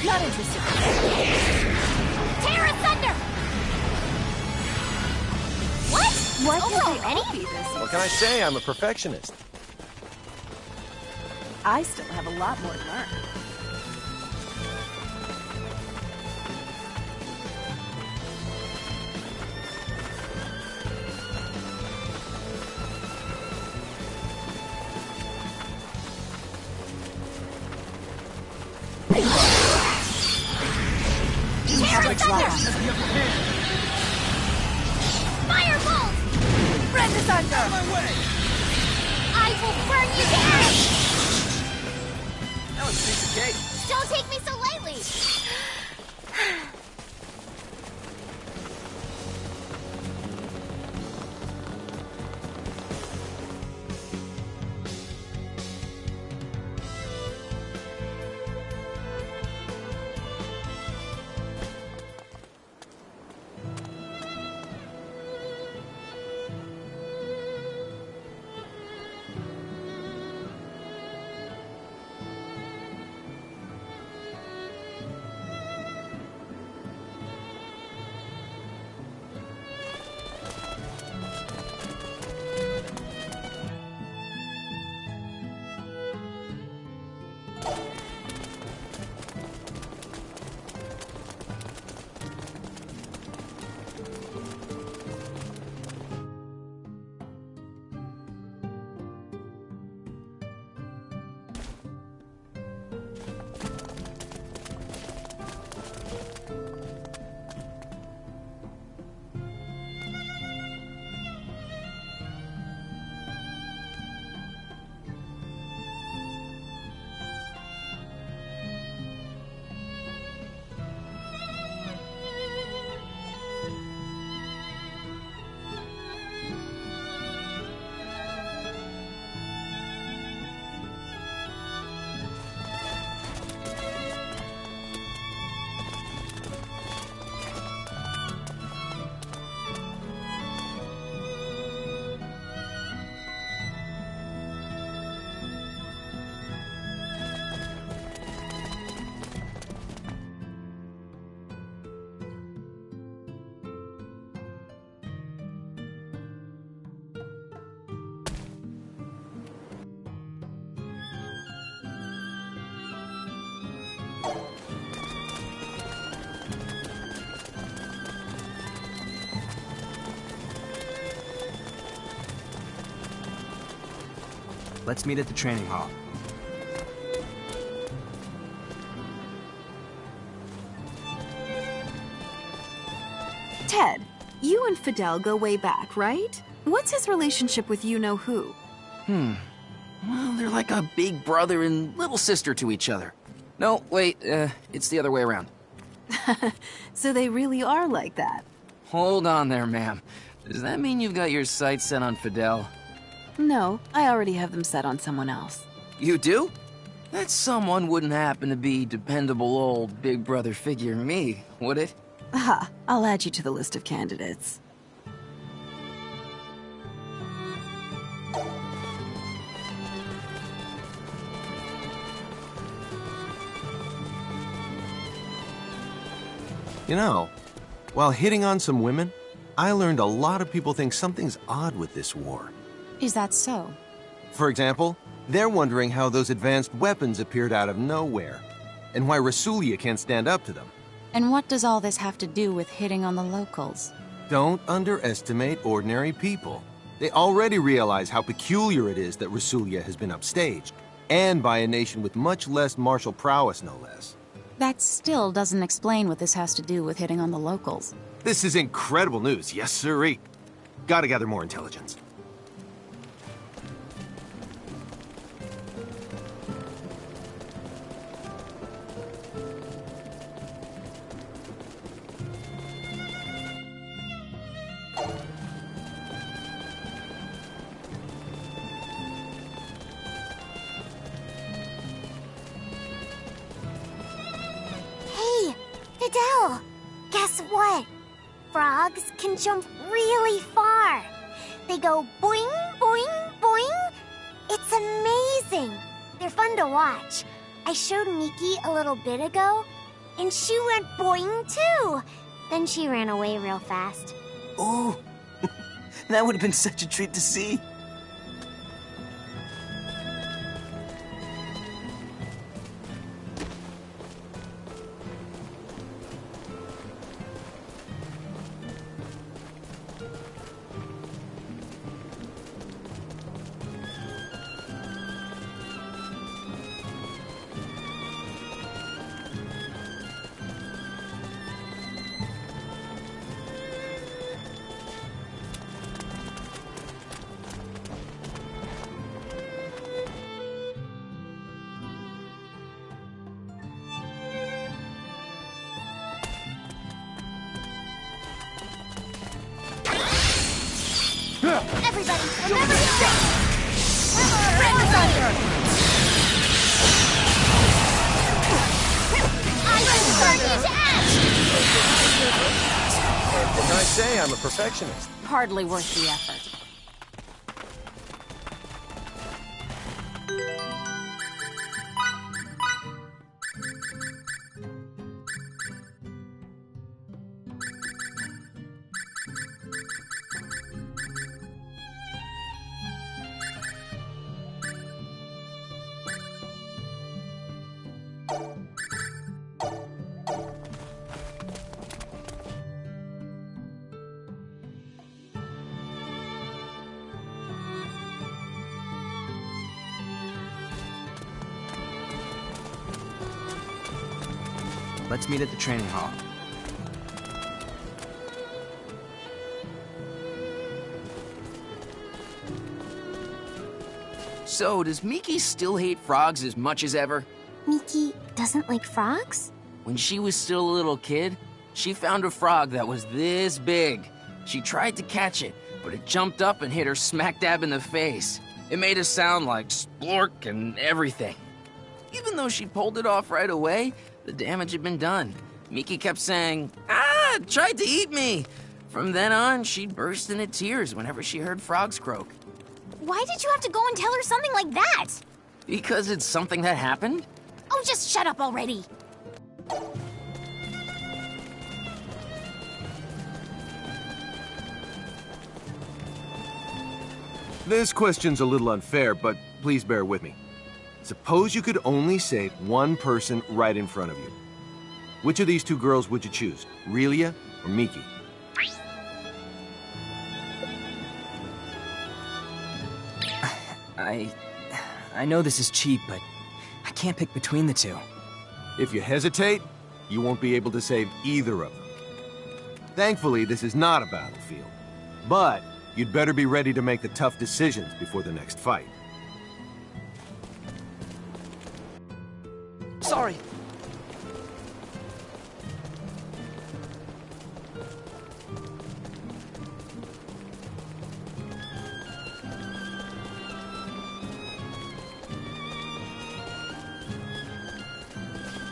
Not interested. Terra Thunder! What? Why Over can't they already? all be this? What can I say? I'm a perfectionist. I still have a lot more to learn. Firebolt! Rend asunder! Out of my way! I will burn you down! That was a piece of cake. Don't take me so lightly! Let's meet at the training hall. Ted, you and Fidel go way back, right? What's his relationship with you-know-who? Well, they're like a big brother and little sister to each other. No, wait, it's the other way around. So they really are like that? Hold on there, ma'am. Does that mean you've got your sights set on Fidel? No, I already have them set on someone else. You do? That someone wouldn't happen to be dependable old big brother figure me, would it? Aha, I'll add you to the list of candidates. You know, while hitting on some women, I learned a lot of people think something's odd with this war. Is that so? For example, they're wondering how those advanced weapons appeared out of nowhere, and why Rasulia can't stand up to them. And what does all this have to do with hitting on the locals? Don't underestimate ordinary people. They already realize how peculiar it is that Rasulia has been upstaged, and by a nation with much less martial prowess, no less. That still doesn't explain what this has to do with hitting on the locals. This is incredible news, yes sirree. Gotta gather more intelligence. Hey, Fidel! Guess what? Frogs can jump really far. They go boing, boing, boing. It's amazing. They're fun to watch. I showed Miki a little bit ago, and she went boing too. Then she ran away real fast. Oh, that would have been such a treat to see. Remember the Red Thunder! I will burn you to ash! What can I say? I'm a perfectionist. Hardly worth the effort. Let's meet at the training hall. So, does Miki still hate frogs as much as ever? Miki doesn't like frogs? When she was still a little kid, she found a frog that was this big. She tried to catch it, but it jumped up and hit her smack dab in the face. It made a sound like splork and everything. Even though she pulled it off right away, the damage had been done. Miki kept saying, "Ah, it tried to eat me." From then on, she'd burst into tears whenever she heard frogs croak. Why did you have to go and tell her something like that? Because it's something that happened? Oh, just shut up already. This question's a little unfair, but please bear with me. Suppose you could only save one person right in front of you. Which of these two girls would you choose, Relia or Miki? I know this is cheap, but I can't pick between the two. If you hesitate, you won't be able to save either of them. Thankfully, this is not a battlefield. But you'd better be ready to make the tough decisions before the next fight. Sorry.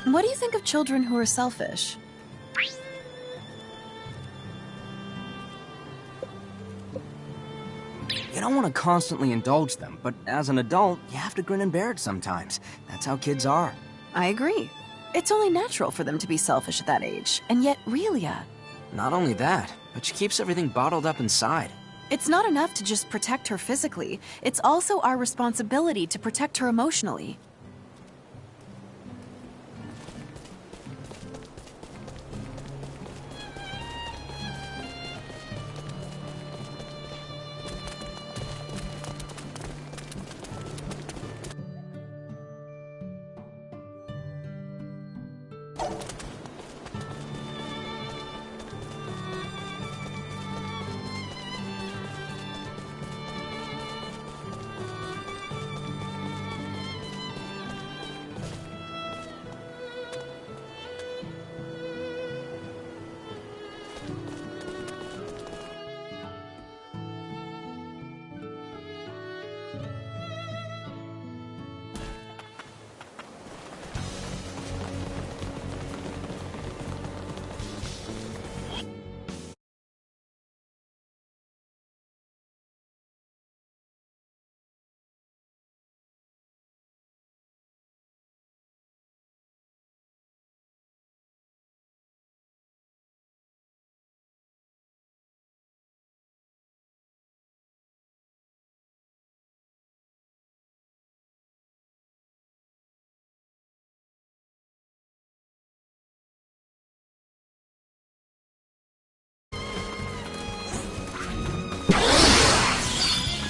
What do you think of children who are selfish? You don't want to constantly indulge them, but as an adult, you have to grin and bear it sometimes. That's how kids are. I agree. It's only natural for them to be selfish at that age, and yet Relia... Not only that, but she keeps everything bottled up inside. It's not enough to just protect her physically. It's also our responsibility to protect her emotionally.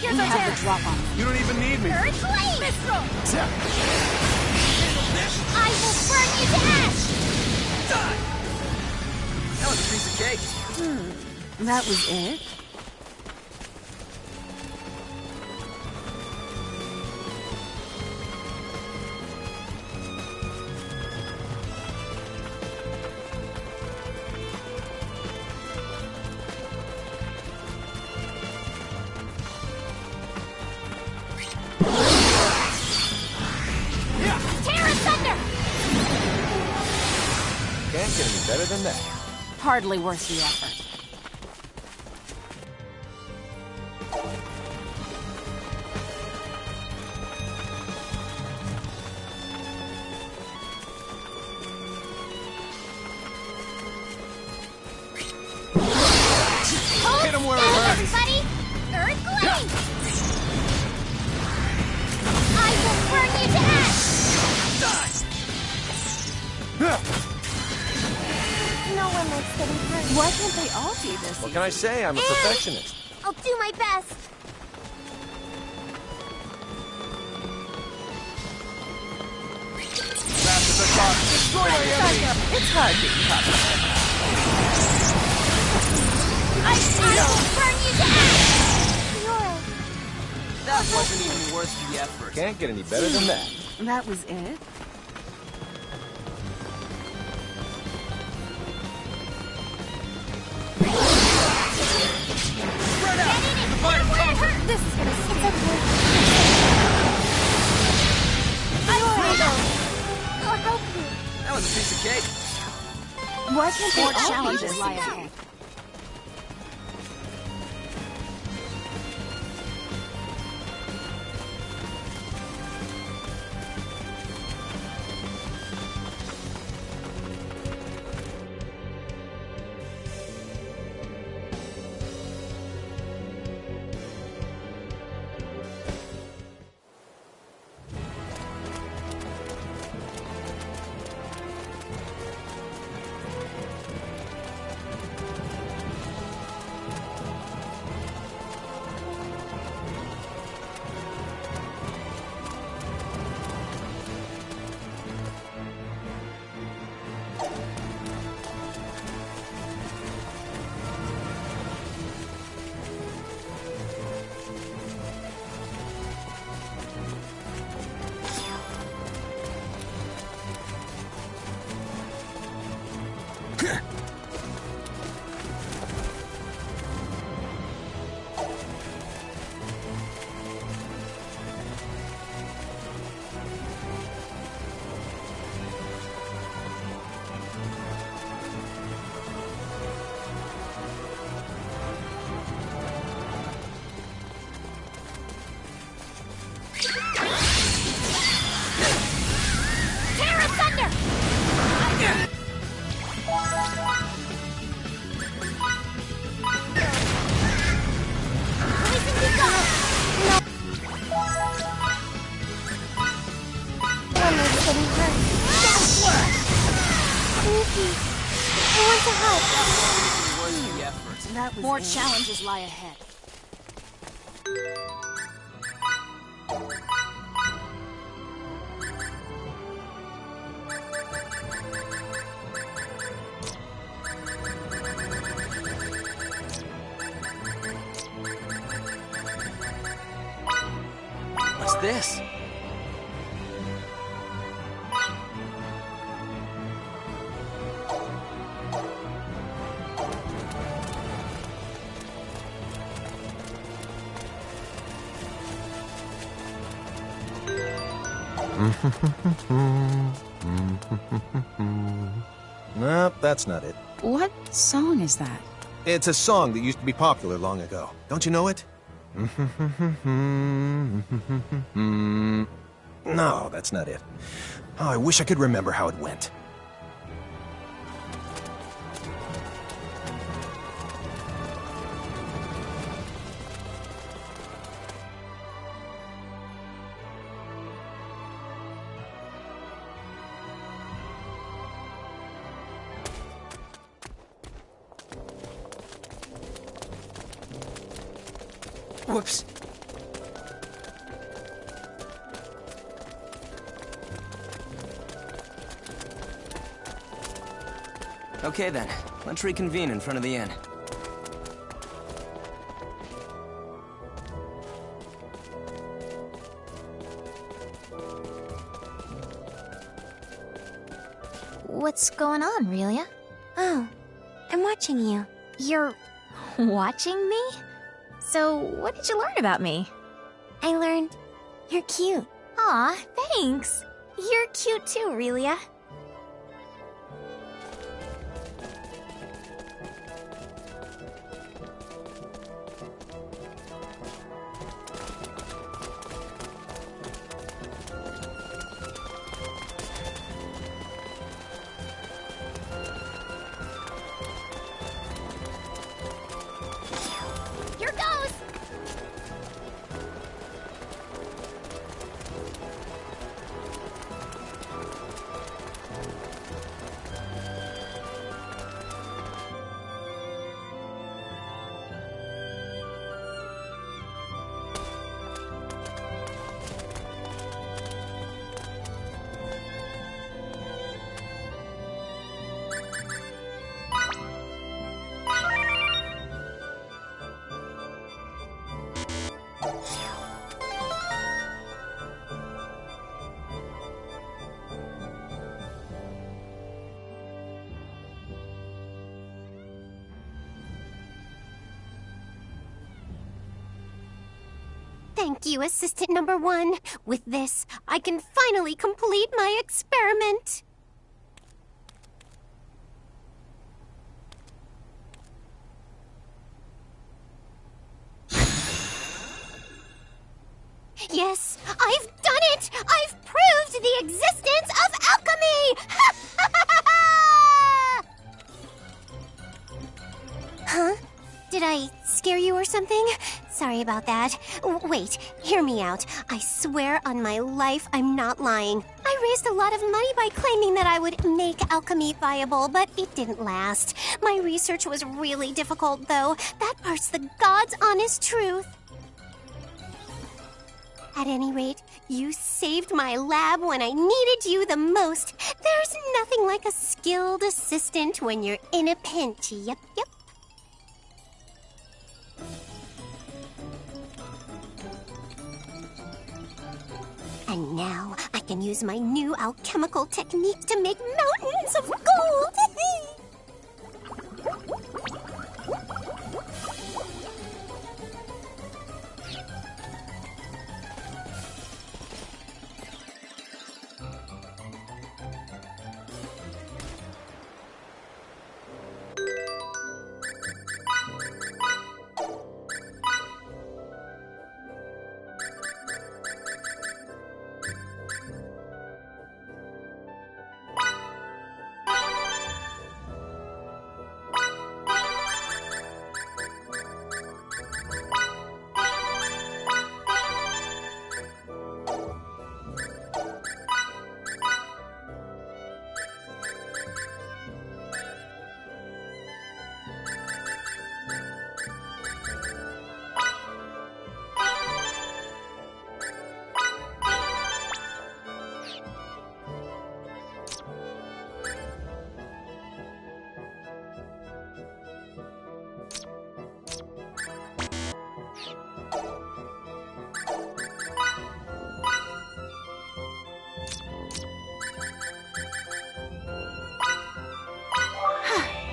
Here's We our have chance. the drop on them. You don't even need me. Earth Flame! Mistral! I will burn you to ash! That was a piece of cake. That was it? Terra Thunder! Can't get any better than that. Hardly worth the effort. Hit him where it hurts. Everybody! Earthquake! I will burn you to ash! No one likes getting hurt. Why can't they all be this What can I say? I'm a perfectionist. I'll do my best. It's hard being popular. I will burn you to ash! Fiora. That wasn't even worth the effort. Can't get any better than that. That was it? This is gonna sit up here. I'll help you. That was a piece of cake. Why can't they More all challenges be lie this? ahead. Terra Thunder! Poison be gone! No. One is getting hurt. Spooky. I want to help. Worth the effort. That was More it. challenges lie ahead. What's this? Nope, that's not it. What song is that? It's a song that used to be popular long ago. Don't you know it? No, that's not it. Oh, I wish I could remember how it went. Whoops. Okay then, let's reconvene in front of the inn. What's going on, Relia? Oh, I'm watching you. You're watching me? So, what did you learn about me? I learned You're cute. Aw, thanks. You're cute too, Aurelia. Here goes! Thank you, Assistant Number 1. With this, I can finally complete my experiment. Yes, I've done it! I've proved the existence of alchemy! Huh? Did I scare you or something? Sorry about that. Wait, hear me out. I swear on my life I'm not lying. I raised a lot of money by claiming that I would make alchemy viable, but it didn't last. My research was really difficult, though. That part's the God's honest truth. At any rate, you saved my lab when I needed you the most. There's nothing like a skilled assistant when you're in a pinch. Yep. And now I can use my new alchemical technique to make mountains of gold.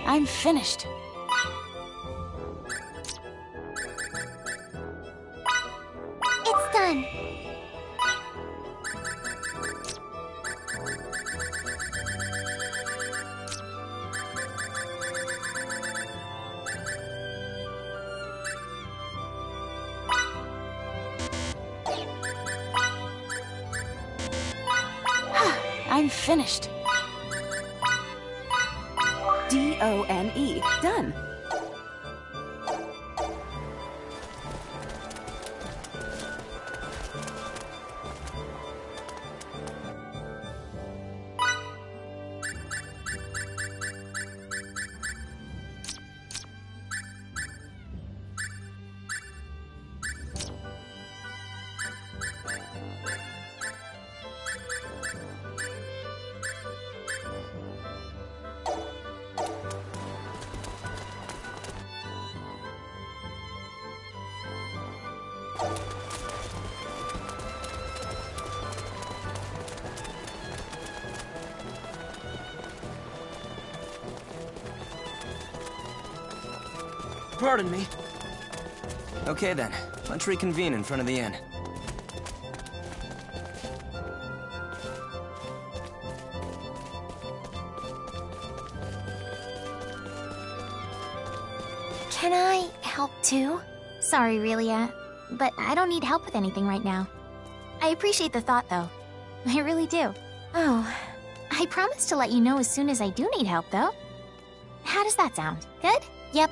I'm finished. It's done. I'm finished. D-O-N-E. Done. Pardon me. Okay then, let's reconvene in front of the inn. Can I help too? Sorry, Relia, but I don't need help with anything right now. I appreciate the thought, though. I really do. Oh, I promise to let you know as soon as I do need help, though. How does that sound? Good? Yep.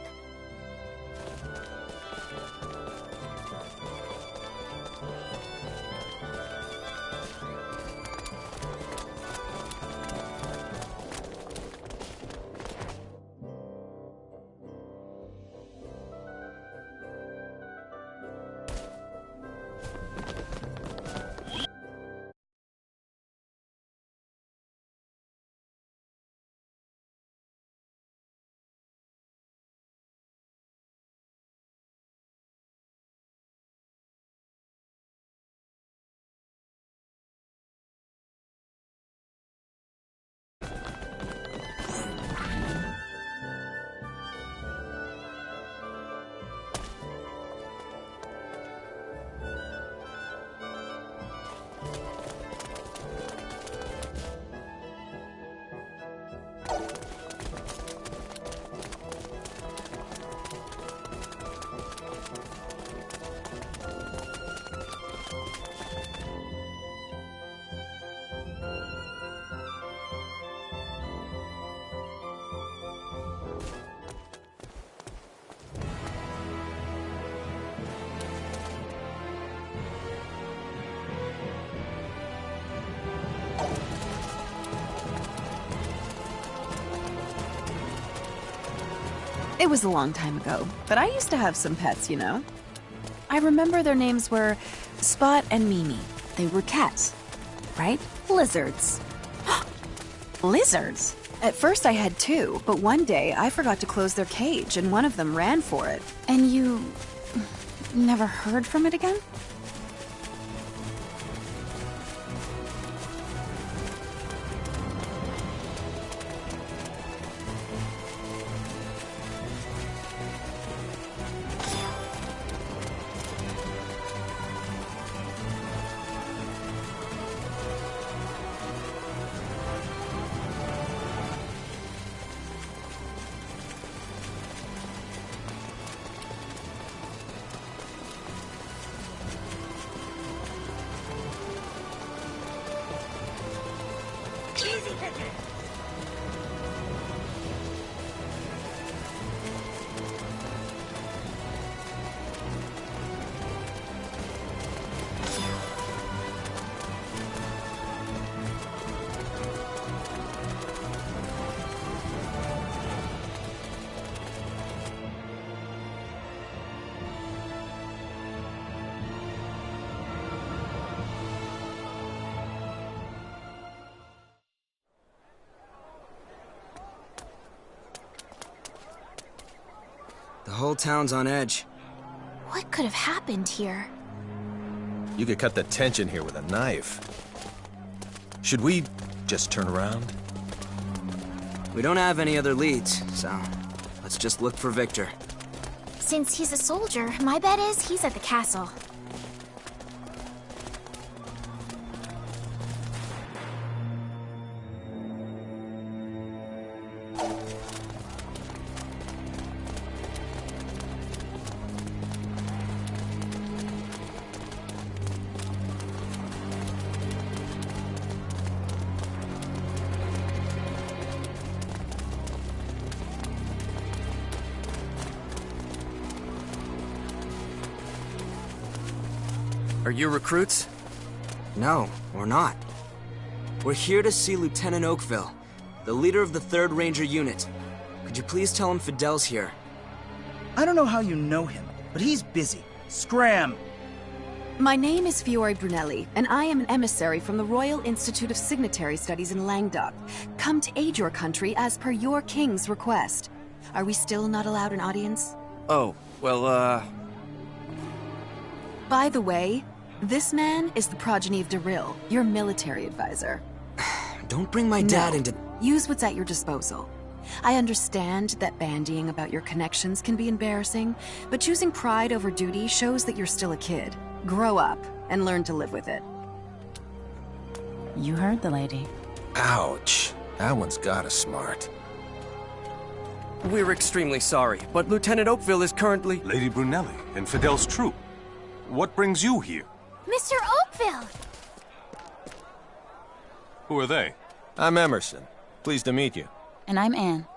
It was a long time ago, but I used to have some pets, you know? I remember their names were Spot and Mimi. They were cats, right? Lizards. Lizards? At first I had two, but one day I forgot to close their cage and one of them ran for it. And you never heard from it again? The whole town's on edge. What could have happened here? You could cut the tension here with a knife. Should we just turn around? We don't have any other leads, so let's just look for Victor. Since he's a soldier, my bet is he's at the castle. Are you recruits? No, we're not. We're here to see Lieutenant Oakville, the leader of the 3rd Ranger Unit. Could you please tell him Fidel's here? I don't know how you know him, but he's busy. Scram! My name is Fiore Brunelli, and I am an emissary from the Royal Institute of Signatory Studies in Languedoc, come to aid your country as per your king's request. Are we still not allowed an audience? Oh, well, By the way, this man is the progeny of Darryl, your military advisor. Don't bring my dad into... Use what's at your disposal. I understand that bandying about your connections can be embarrassing, but choosing pride over duty shows that you're still a kid. Grow up and learn to live with it. You heard the lady. Ouch. That one's gotta smart. We're extremely sorry, but Lieutenant Oakville is currently... Lady Brunelli and Fidel's troop. What brings you here? Mr. Oakville! Who are they? I'm Emerson. Pleased to meet you. And I'm Anne.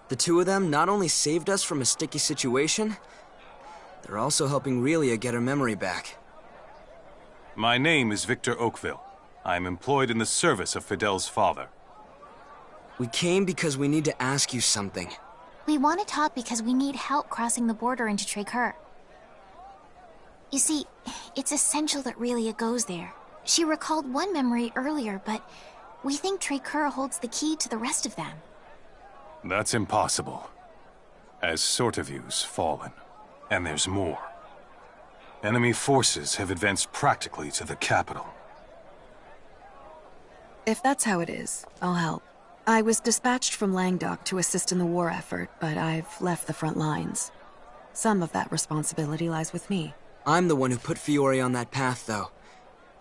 The two of them not only saved us from a sticky situation, they're also helping Relia get her memory back. My name is Victor Oakville. I am employed in the service of Fidel's father. We came because we need to ask you something. We want to talk because we need help crossing the border into Trakor. You see, it's essential that Relia goes there. She recalled one memory earlier, but we think Trakor holds the key to the rest of them. That's impossible. As Sortavue's fallen, and there's more. Enemy forces have advanced practically to the capital. If that's how it is, I'll help. I was dispatched from Langdok to assist in the war effort, but I've left the front lines. Some of that responsibility lies with me. I'm the one who put Fiore on that path, though.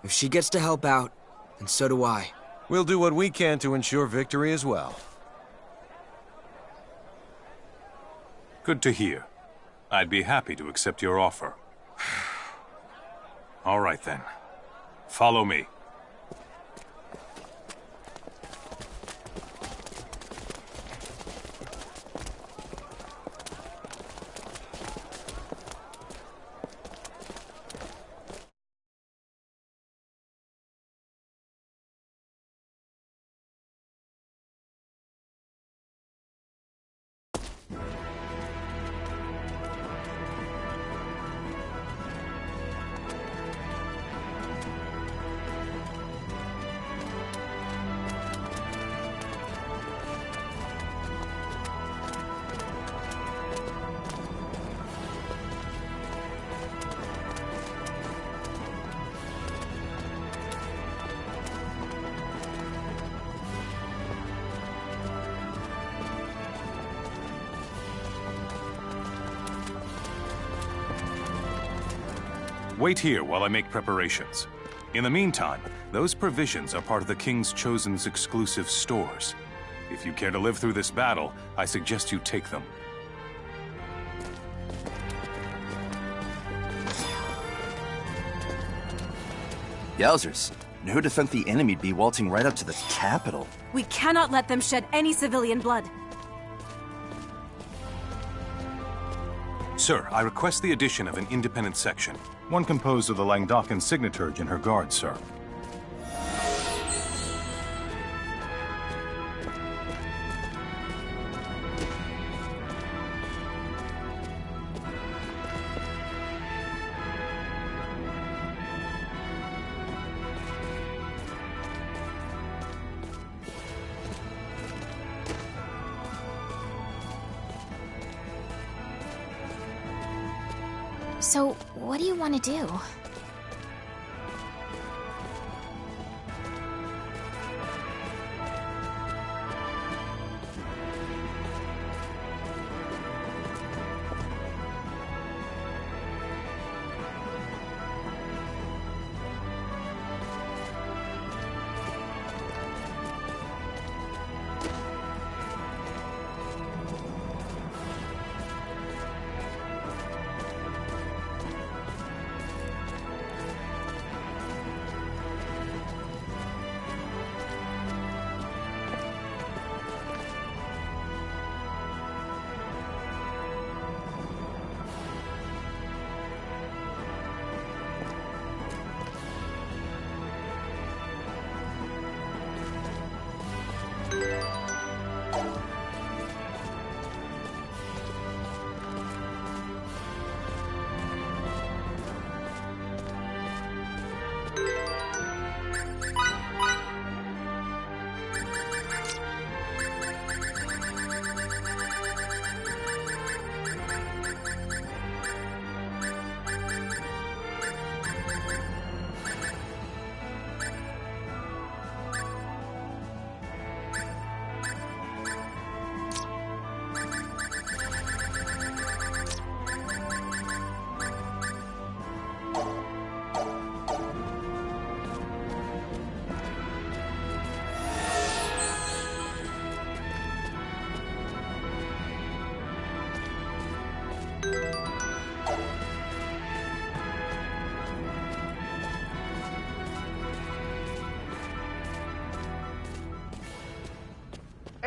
If she gets to help out, then so do I. We'll do what we can to ensure victory as well. Good to hear. I'd be happy to accept your offer. All right, then. Follow me. Wait here while I make preparations. In the meantime, those provisions are part of the King's Chosen's exclusive stores. If you care to live through this battle, I suggest you take them. Yowzers. No defense the enemy'd be waltzing right up to the capital. We cannot let them shed any civilian blood. Sir, I request the addition of an independent section. One composed of the Langdokan signaturge and her guard, sir. So, what do you want to do?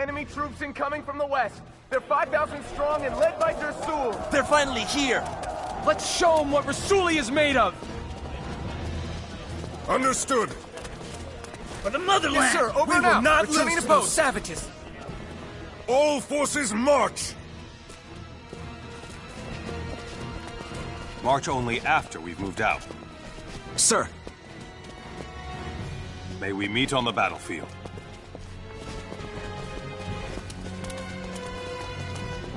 enemy troops incoming from the west. They're 5,000 strong and led by Dersul. They're finally here! Let's show them what Rasuli is made of! Understood. For the motherland! Yes, sir. Over we and will out. not Returning lose to to those post. savages! All forces march! March only after we've moved out. Sir. May we meet on the battlefield.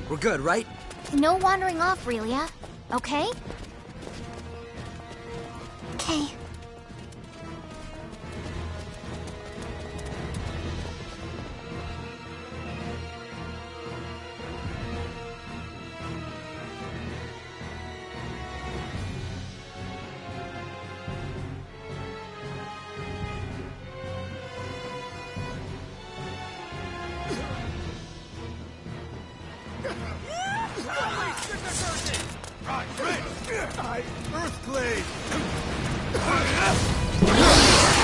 We're good, right? No wandering off, Relia. Okay? Okay. Earthblade!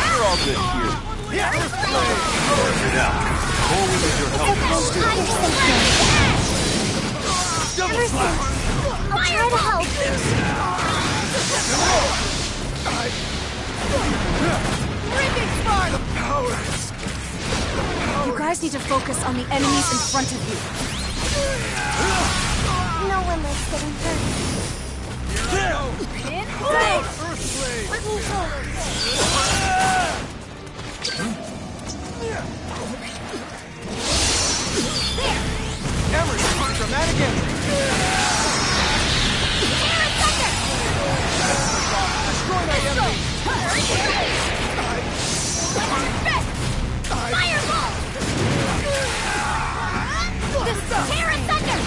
You're all good here. Get out. Cole will need your help. Double slash! I'll try to help. The powers! You guys need to focus on the enemies in front of you. No one likes getting hurt. Emery, dramatic entry. Destroy my enemy. Fireball! Terra Thunder!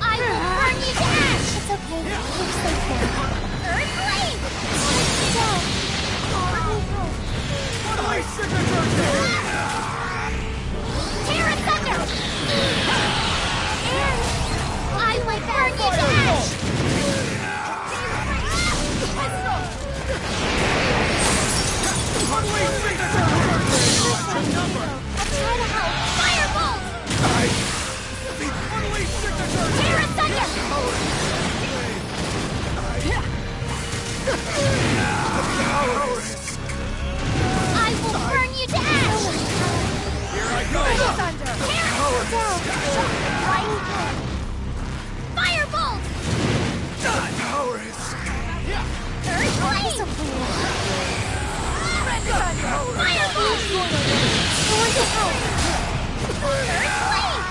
I will burn you to ash! It's okay. We're safe now. Earthblade! Dad, let me help. My signature kill! Terra Thunder! And I will burn you to ash! Unleash signature! I'll try to help. Firebolt! Unleash signature! Terra Thunder! I will burn you to ash! Here I go! Firebolt! Powers! Earthblade! Firebolt! I want to help. Earthblade!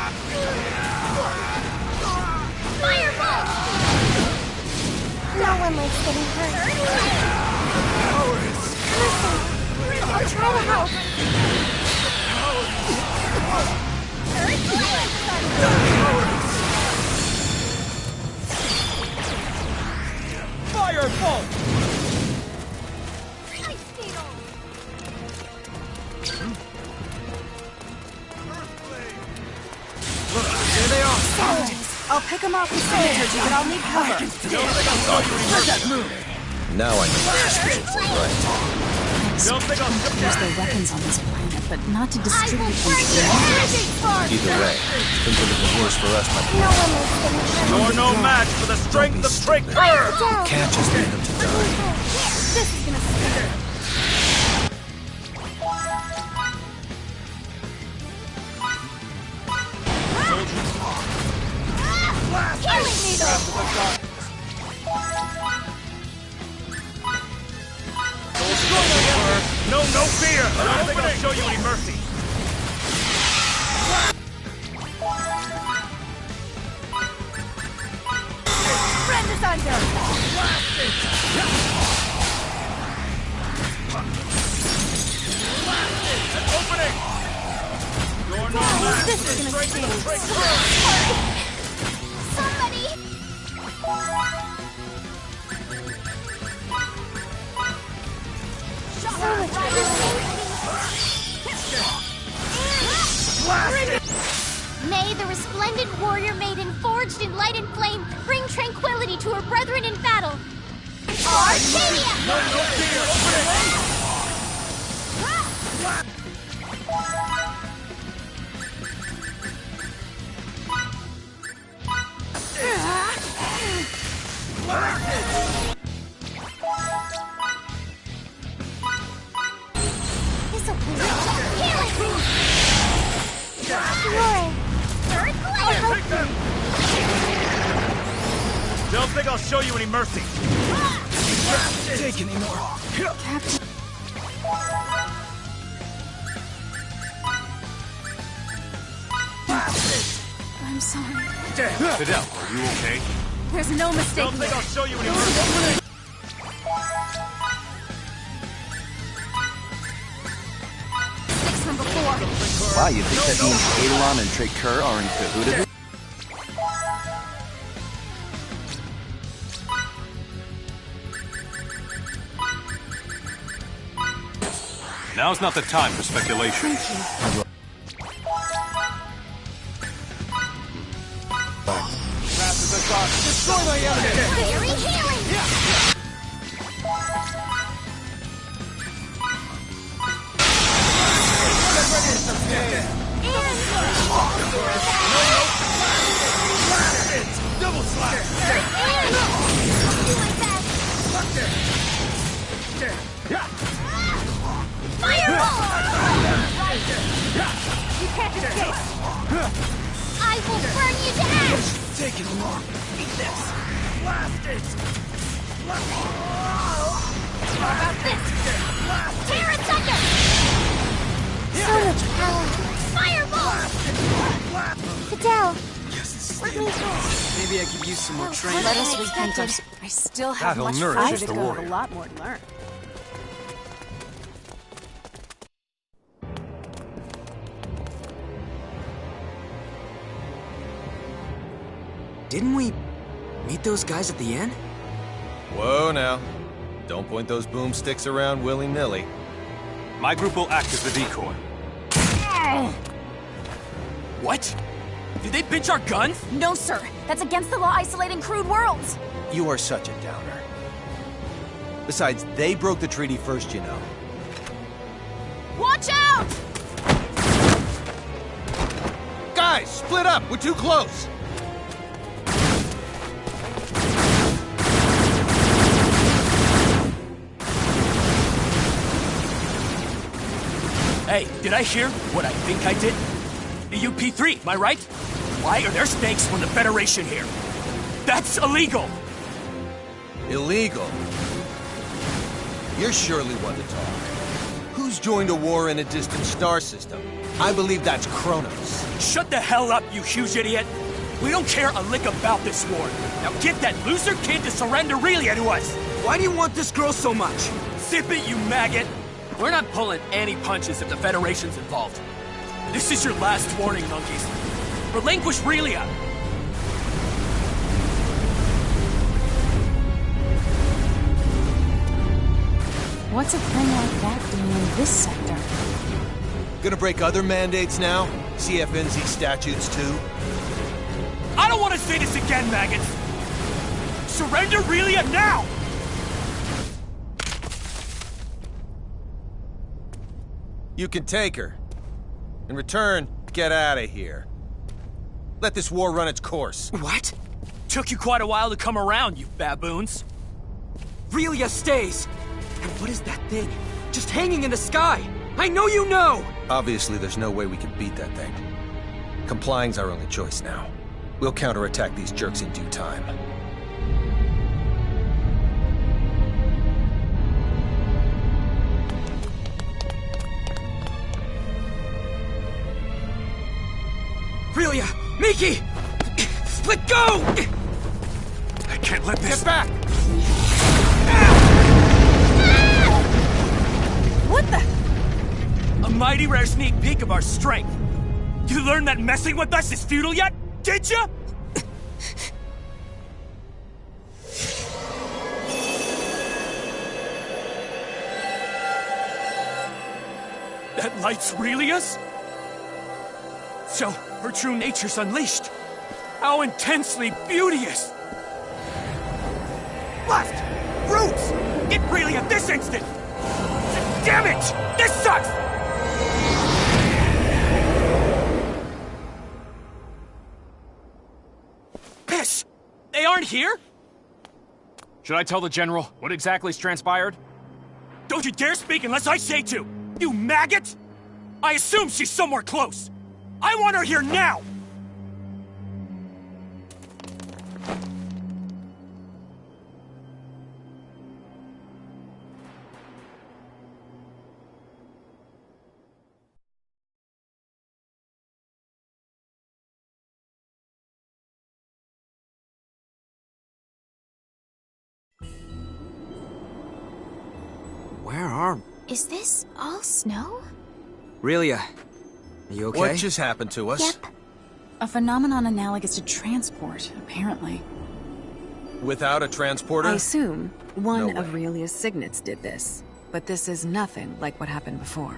Firebolt! No one likes getting hurt. Powers! Listen, I'll try to help. Firebolt! Here they are. I'll pick them off with Thaumaturgy, but I'll need cover. Now I know my suspicions were right. Use their weapons on this planet, but not to distribute them to the Either way, things are looking worse for us, my boy. No one likes getting hurt. You're no match for the strength of Drake Bird! Down. Can't just leave them to die. This is gonna scare. Killing needle! No fear! I don't think I'll show you any mercy. Friend is under! This is gonna sting. Somebody! May the resplendent warrior maiden forged in light and flame bring tranquility to her brethren in battle. Arcadia! This'll healing! Don't think I'll show you any mercy. Take anymore. Captain. I'm sorry. Fidel, are you okay? There's no mistake. Don't think I'll show you any mercy. Six from before. Wow, you think that means Eidolon and Traker are in cahoots? Now's not the time for speculation. Destroy my enemy! Fiery healing! Double slap! Fireball! You can't escape! I will burn you to ash! Take it along. Eat this. Blast it! How about this? Tear asunder! So much power! Fireball! Fidel! Let me go. Maybe I could use some more training. Let us repent our... I still have That'll much nourish further to the go. warrior. A lot more to learn. Didn't we meet those guys at the inn? Whoa now. Don't point those boomsticks around willy-nilly. My group will act as the decoy. What? Did they pinch our guns? No, sir. That's against the law isolating crude worlds. You are such a downer. Besides, they broke the treaty first, you know. Watch out! Guys, split up! We're too close! Hey, did I hear what I think I did? The UP3, am I right? Why are there stakes from the Federation here? That's illegal! Illegal? You're surely one to talk. Who's joined a war in a distant star system? I believe that's Kronos. Shut the hell up, you huge idiot! We don't care a lick about this war. Now get that loser kid to surrender Relia to us! Why do you want this girl so much? Zip it, you maggot! We're not pulling any punches if the Federation's involved. This is your last warning, monkeys. Relinquish Relia! What's a thing like that doing in this sector? Gonna break other mandates now? CFNZ statutes too? I don't want to say this again, maggots! Surrender Relia now! You can take her. In return, get out of here. Let this war run its course. What? Took you quite a while to come around, you baboons. Relia stays! And what is that thing? Just hanging in the sky! I know you know! Obviously, there's no way we can beat that thing. Complying's our only choice now. We'll counterattack these jerks in due time. Relia! Miki! Let go! I can't let this... Get back! What the? A mighty rare sneak peek of our strength. You learned that messing with us is futile yet? Did ya? That light's Relia's? So, her true nature's unleashed. How intensely beauteous! Left! Roots! Get Relia this instant! Damn it! This sucks! Piss! They aren't here? Should I tell the General what exactly's transpired? Don't you dare speak unless I say to! You maggot! I assume she's somewhere close! I want her here now! Where are... Is this all snow? Relia, are you okay? What just happened to us? Yep. A phenomenon analogous to transport, apparently. Without a transporter? I assume one No of Relia's signets did this, but this is nothing like what happened before.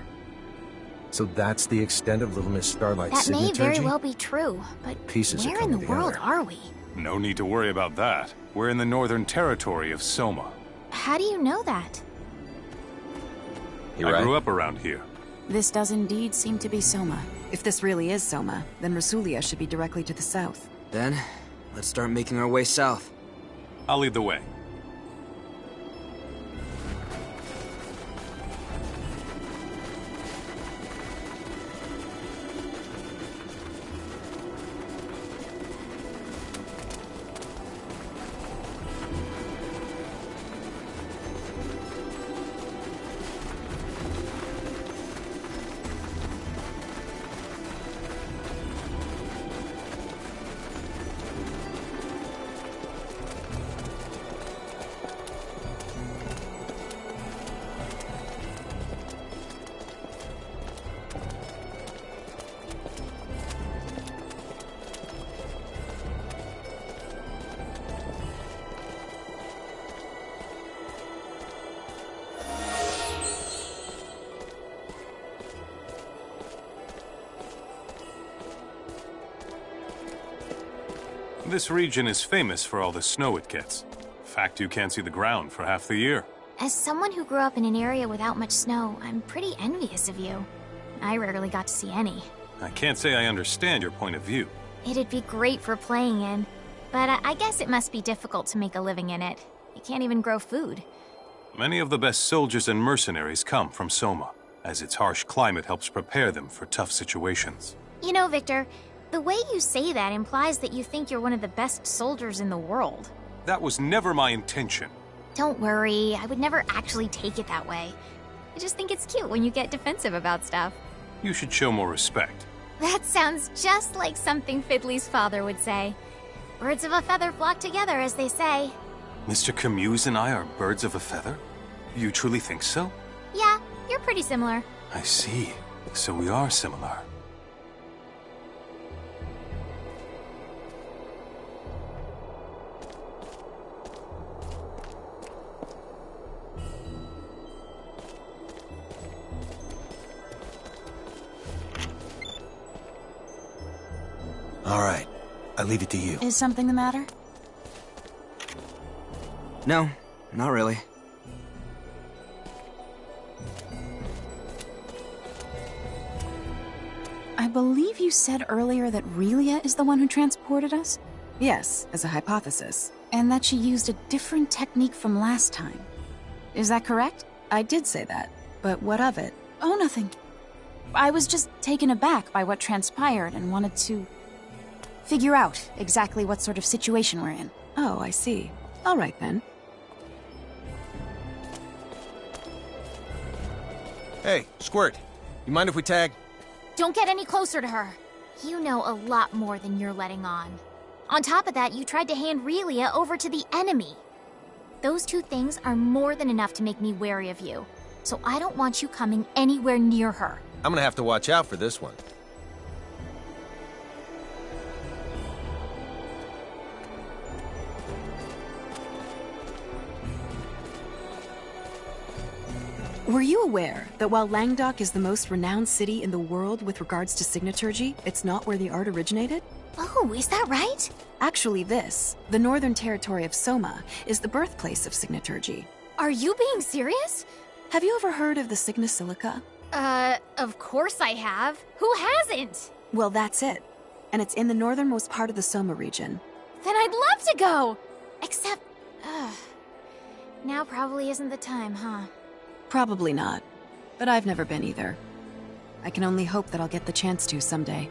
So that's the extent of Little Miss Starlight's That may very signaturgy? well be true, but Pieces are where in the coming world together. are we? No need to worry about that. We're in the northern territory of Soma. How do you know that? I grew up around here. This does indeed seem to be Soma. If this really is Soma, then Rasulia should be directly to the south. Then, let's start making our way south. I'll lead the way. This region is famous for all the snow it gets. Fact, you can't see the ground for half the year. As someone who grew up in an area without much snow, I'm pretty envious of you. I rarely got to see any. I can't say I understand your point of view. It'd be great for playing in, but I guess it must be difficult to make a living in it. You can't even grow food. Many of the best soldiers and mercenaries come from Soma, as its harsh climate helps prepare them for tough situations. You know, Victor, the way you say that implies that you think you're one of the best soldiers in the world. That was never my intention. Don't worry, I would never actually take it that way. I just think it's cute when you get defensive about stuff. You should show more respect. That sounds just like something Fiddly's father would say. Birds of a feather flock together, as they say. Mr. Camuse and I are birds of a feather? You truly think so? Yeah, you're pretty similar. I see. So we are similar. All right. I leave it to you. Is something the matter? No, not really. I believe you said earlier that Relia is the one who transported us? Yes, as a hypothesis. And that she used a different technique from last time. Is that correct? I did say that, but what of it? Oh, nothing. I was just taken aback by what transpired and wanted to figure out exactly what sort of situation we're in. Oh, I see. All right, then. Hey, Squirt. You mind if we tag? Don't get any closer to her. You know a lot more than you're letting on. On top of that, you tried to hand Relia over to the enemy. Those two things are more than enough to make me wary of you. So I don't want you coming anywhere near her. I'm gonna have to watch out for this one. Were you aware that while Langdok is the most renowned city in the world with regards to signaturgy, it's not where the art originated? Oh, is that right? Actually, the Northern Territory of Soma, is the birthplace of signaturgy. Are you being serious? Have you ever heard of the Signa Silica? Of course I have. Who hasn't? Well, that's it. And it's in the northernmost part of the Soma region. Then I'd love to go! Except, Now probably isn't the time, huh? Probably not. But I've never been either. I can only hope that I'll get the chance to someday.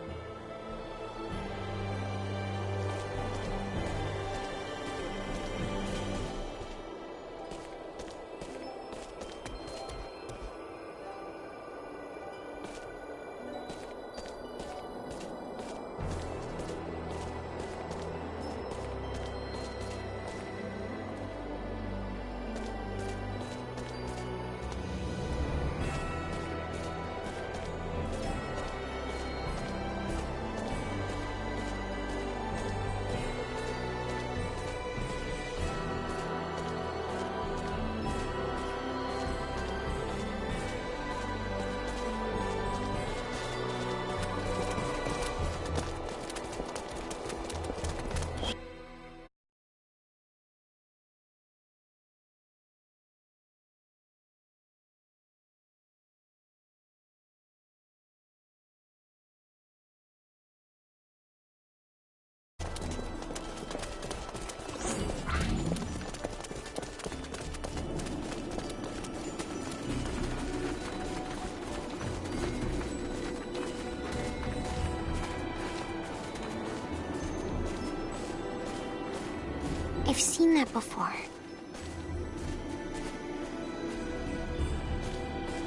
I've seen that before.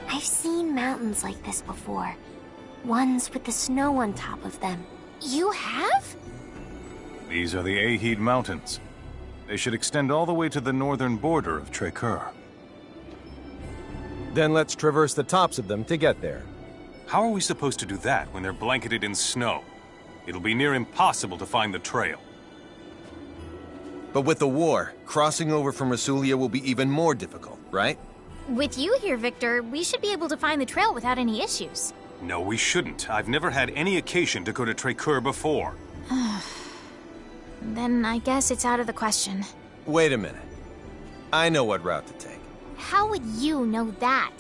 I've seen mountains like this before. Ones with the snow on top of them. You have? These are the Ahid Mountains. They should extend all the way to the northern border of Trekur. Then let's traverse the tops of them to get there. How are we supposed to do that when they're blanketed in snow? It'll be near impossible to find the trail. But with the war, crossing over from Rasulia will be even more difficult, right? With you here, Victor, we should be able to find the trail without any issues. No, we shouldn't. I've never had any occasion to go to Trekur before. Then I guess it's out of the question. Wait a minute. I know what route to take. How would you know that?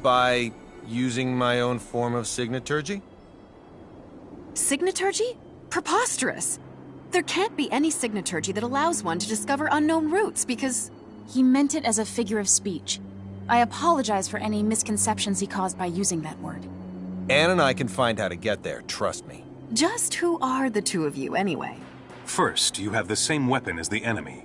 By using my own form of signaturgy? Signaturgy? Preposterous! There can't be any signaturgy that allows one to discover unknown routes, because... He meant it as a figure of speech. I apologize for any misconceptions he caused by using that word. Anne and I can find how to get there, trust me. Just who are the two of you, anyway? First, you have the same weapon as the enemy.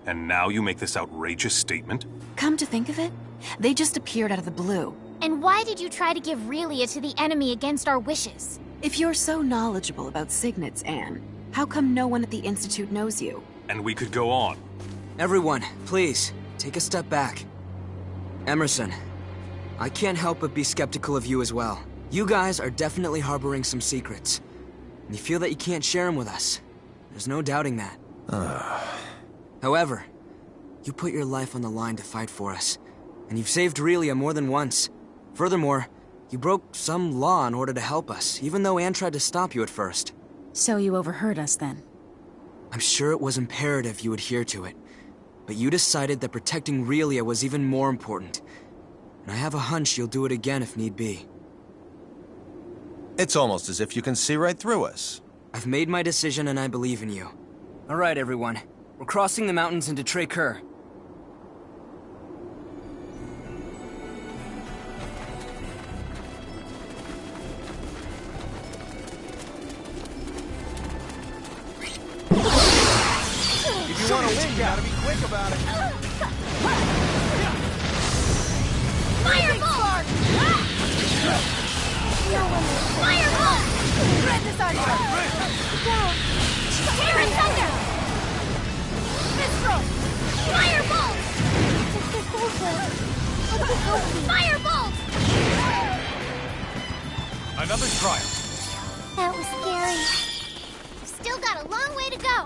And now you make this outrageous statement? Come to think of it, they just appeared out of the blue. And why did you try to give Relia to the enemy against our wishes? If you're so knowledgeable about signets, Anne, how come no one at the Institute knows you? And we could go on. Everyone, please, take a step back. Emerson, I can't help but be skeptical of you as well. You guys are definitely harboring some secrets. And you feel that you can't share them with us. There's no doubting that. However, you put your life on the line to fight for us. And you've saved Relia more than once. Furthermore, you broke some law in order to help us, even though Anne tried to stop you at first. So you overheard us then? I'm sure it was imperative you adhere to it. But you decided that protecting Relia was even more important. And I have a hunch you'll do it again if need be. It's almost as if you can see right through us. I've made my decision and I believe in you. All right, everyone. We're crossing the mountains into Trekur. If you want to win, you gotta be quick about it. Fireball! Fireball! Thread this on you! Go! Terra Thunder! Mistral! Fireball! Fireball! Another trial. That was scary. Still got a long way to go.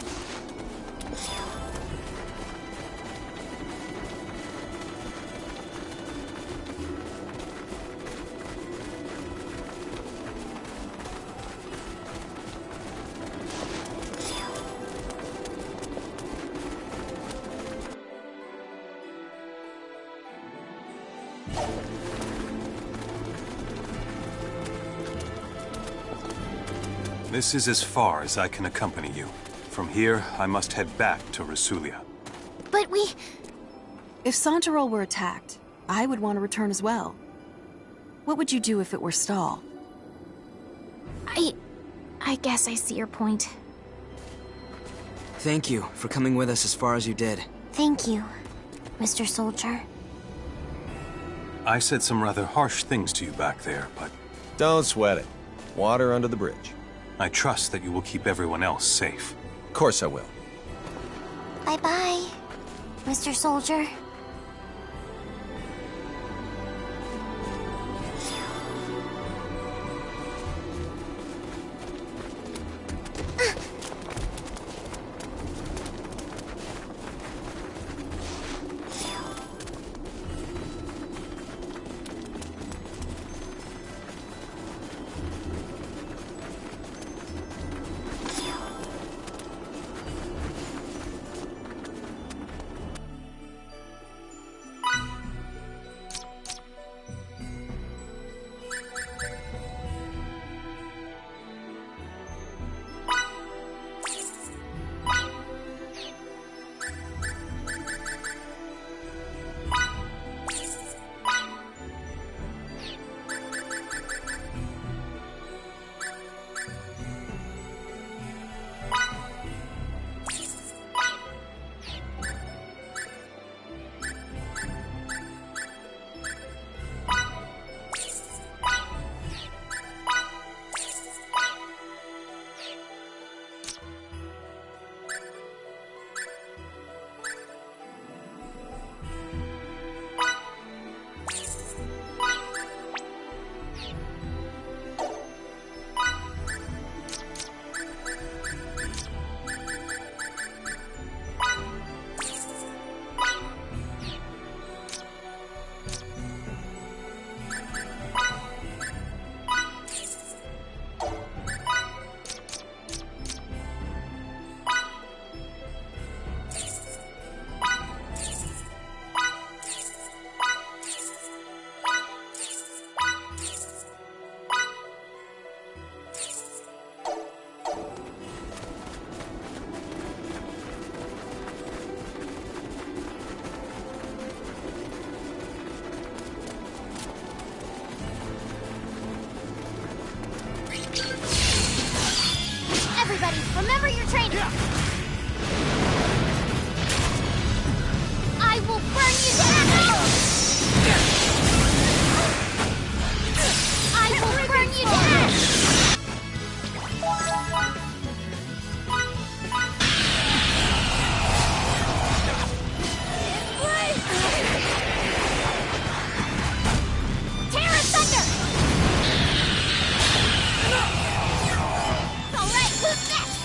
This is as far as I can accompany you. From here, I must head back to Rasulia. But If Santarol were attacked, I would want to return as well. What would you do if it were Stahl? I guess I see your point. Thank you for coming with us as far as you did. Thank you, Mr. Soldier. I said some rather harsh things to you back there, but... Don't sweat it. Water under the bridge. I trust that you will keep everyone else safe. Of course I will. Bye-bye, Mr. Soldier. Everybody, remember your training! I will burn you down! I will burn you down! Terra Thunder! Alright, who's next?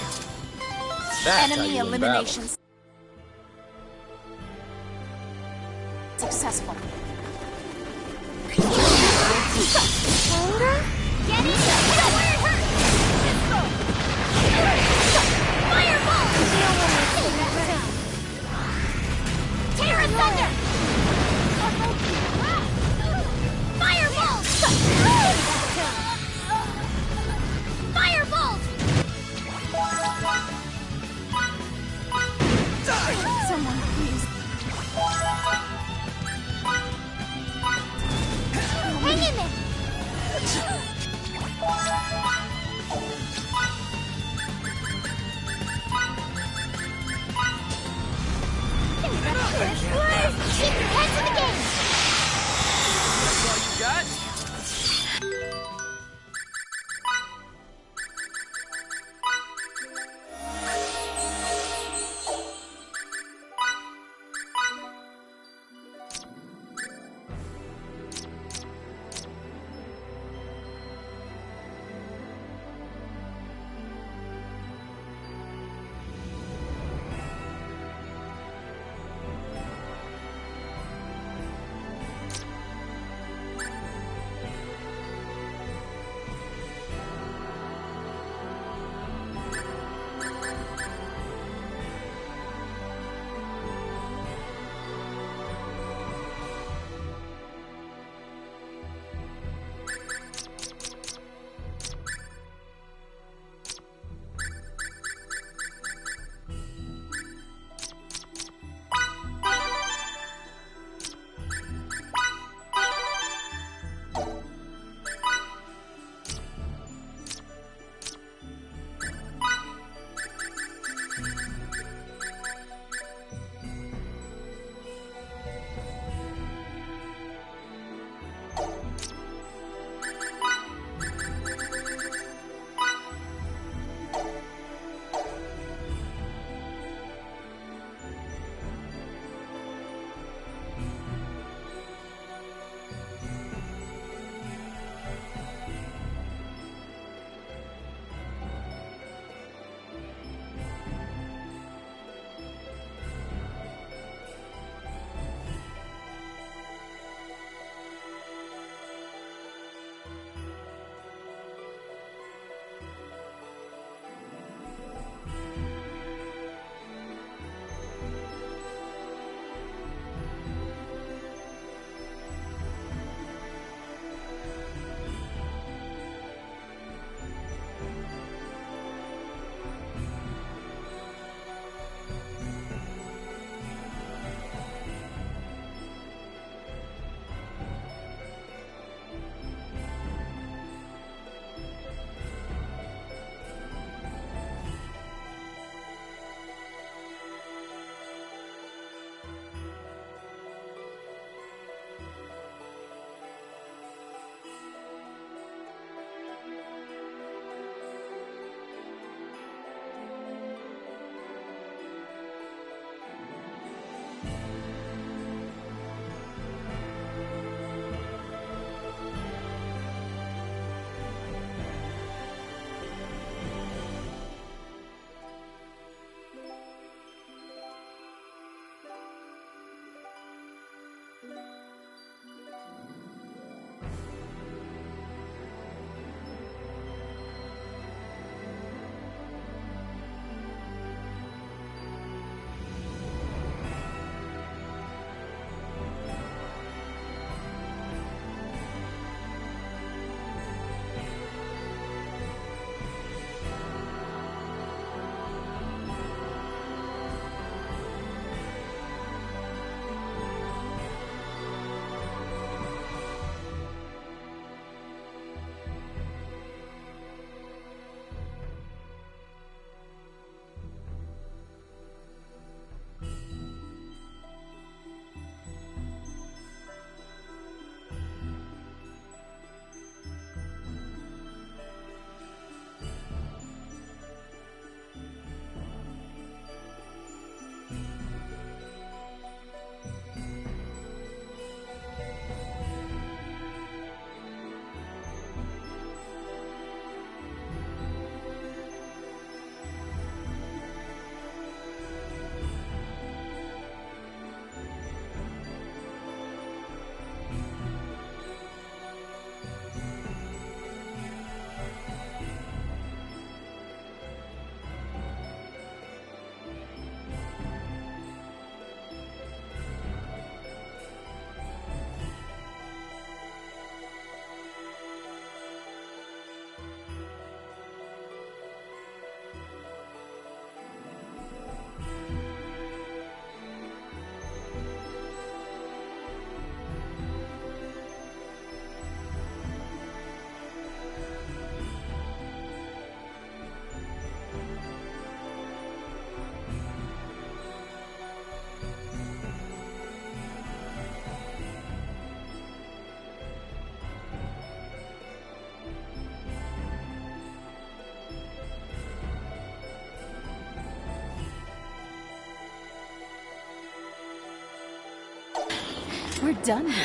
That's Enemy how you win eliminations. Successful. Stronger? Get in! Don't let it hurt! Fireball! Terra Thunder! Fireball! Firebolt! Someone, please. Hang in there! We're done here.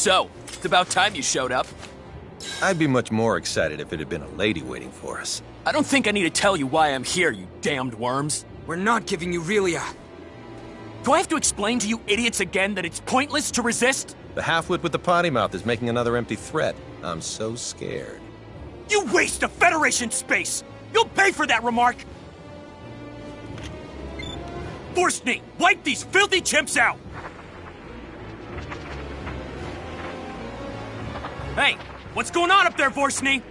So, it's about time you showed up. I'd be much more excited if it had been a lady waiting for us. I don't think I need to tell you why I'm here, you damned worms. We're not giving you Relia. Do I have to explain to you idiots again that it's pointless to resist? The half-wit with the potty mouth is making another empty threat. I'm so scared. You waste of Federation space! You'll pay for that remark! Force Knee, wipe these filthy chimps out! Hey, what's going on up there, Vorsny?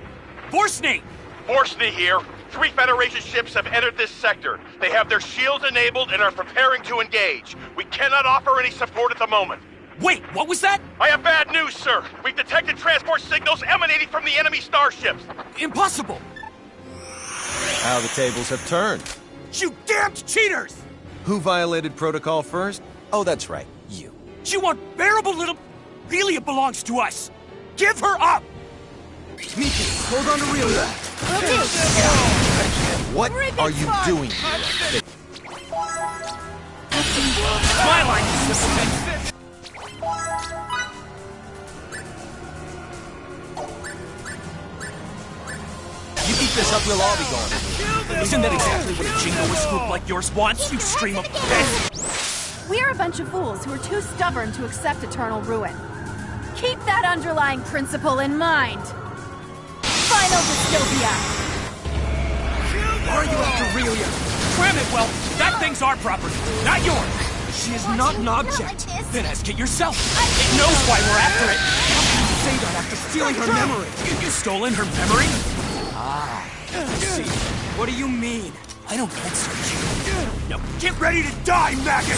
Vorsny! Vorsny here. 3 Federation ships have entered this sector. They have their shields enabled and are preparing to engage. We cannot offer any support at the moment. Wait, what was that? I have bad news, sir. We've detected transport signals emanating from the enemy starships. Impossible! How the tables have turned. You damned cheaters! Who violated protocol first? Oh, that's right. You. You unbearable little... Relia belongs to us! Give her up! Miki, hold on to Relia. What are you doing? My line, you simpleton! You keep this up, we'll all be gone. Isn't that exactly what a jingoist group like yours wants, you stream of piss? We are a bunch of fools who are too stubborn to accept eternal ruin. Keep that underlying principle in mind. Final dystopia. Are you after Relia? Cram it, well, that thing's our property, not yours. She is not an object. Then ask it yourself. It knows why we're after it. How can you say that after stealing her memory? You stolen her memory? I see. What do you mean? I don't answer you. Now get ready to die, maggot!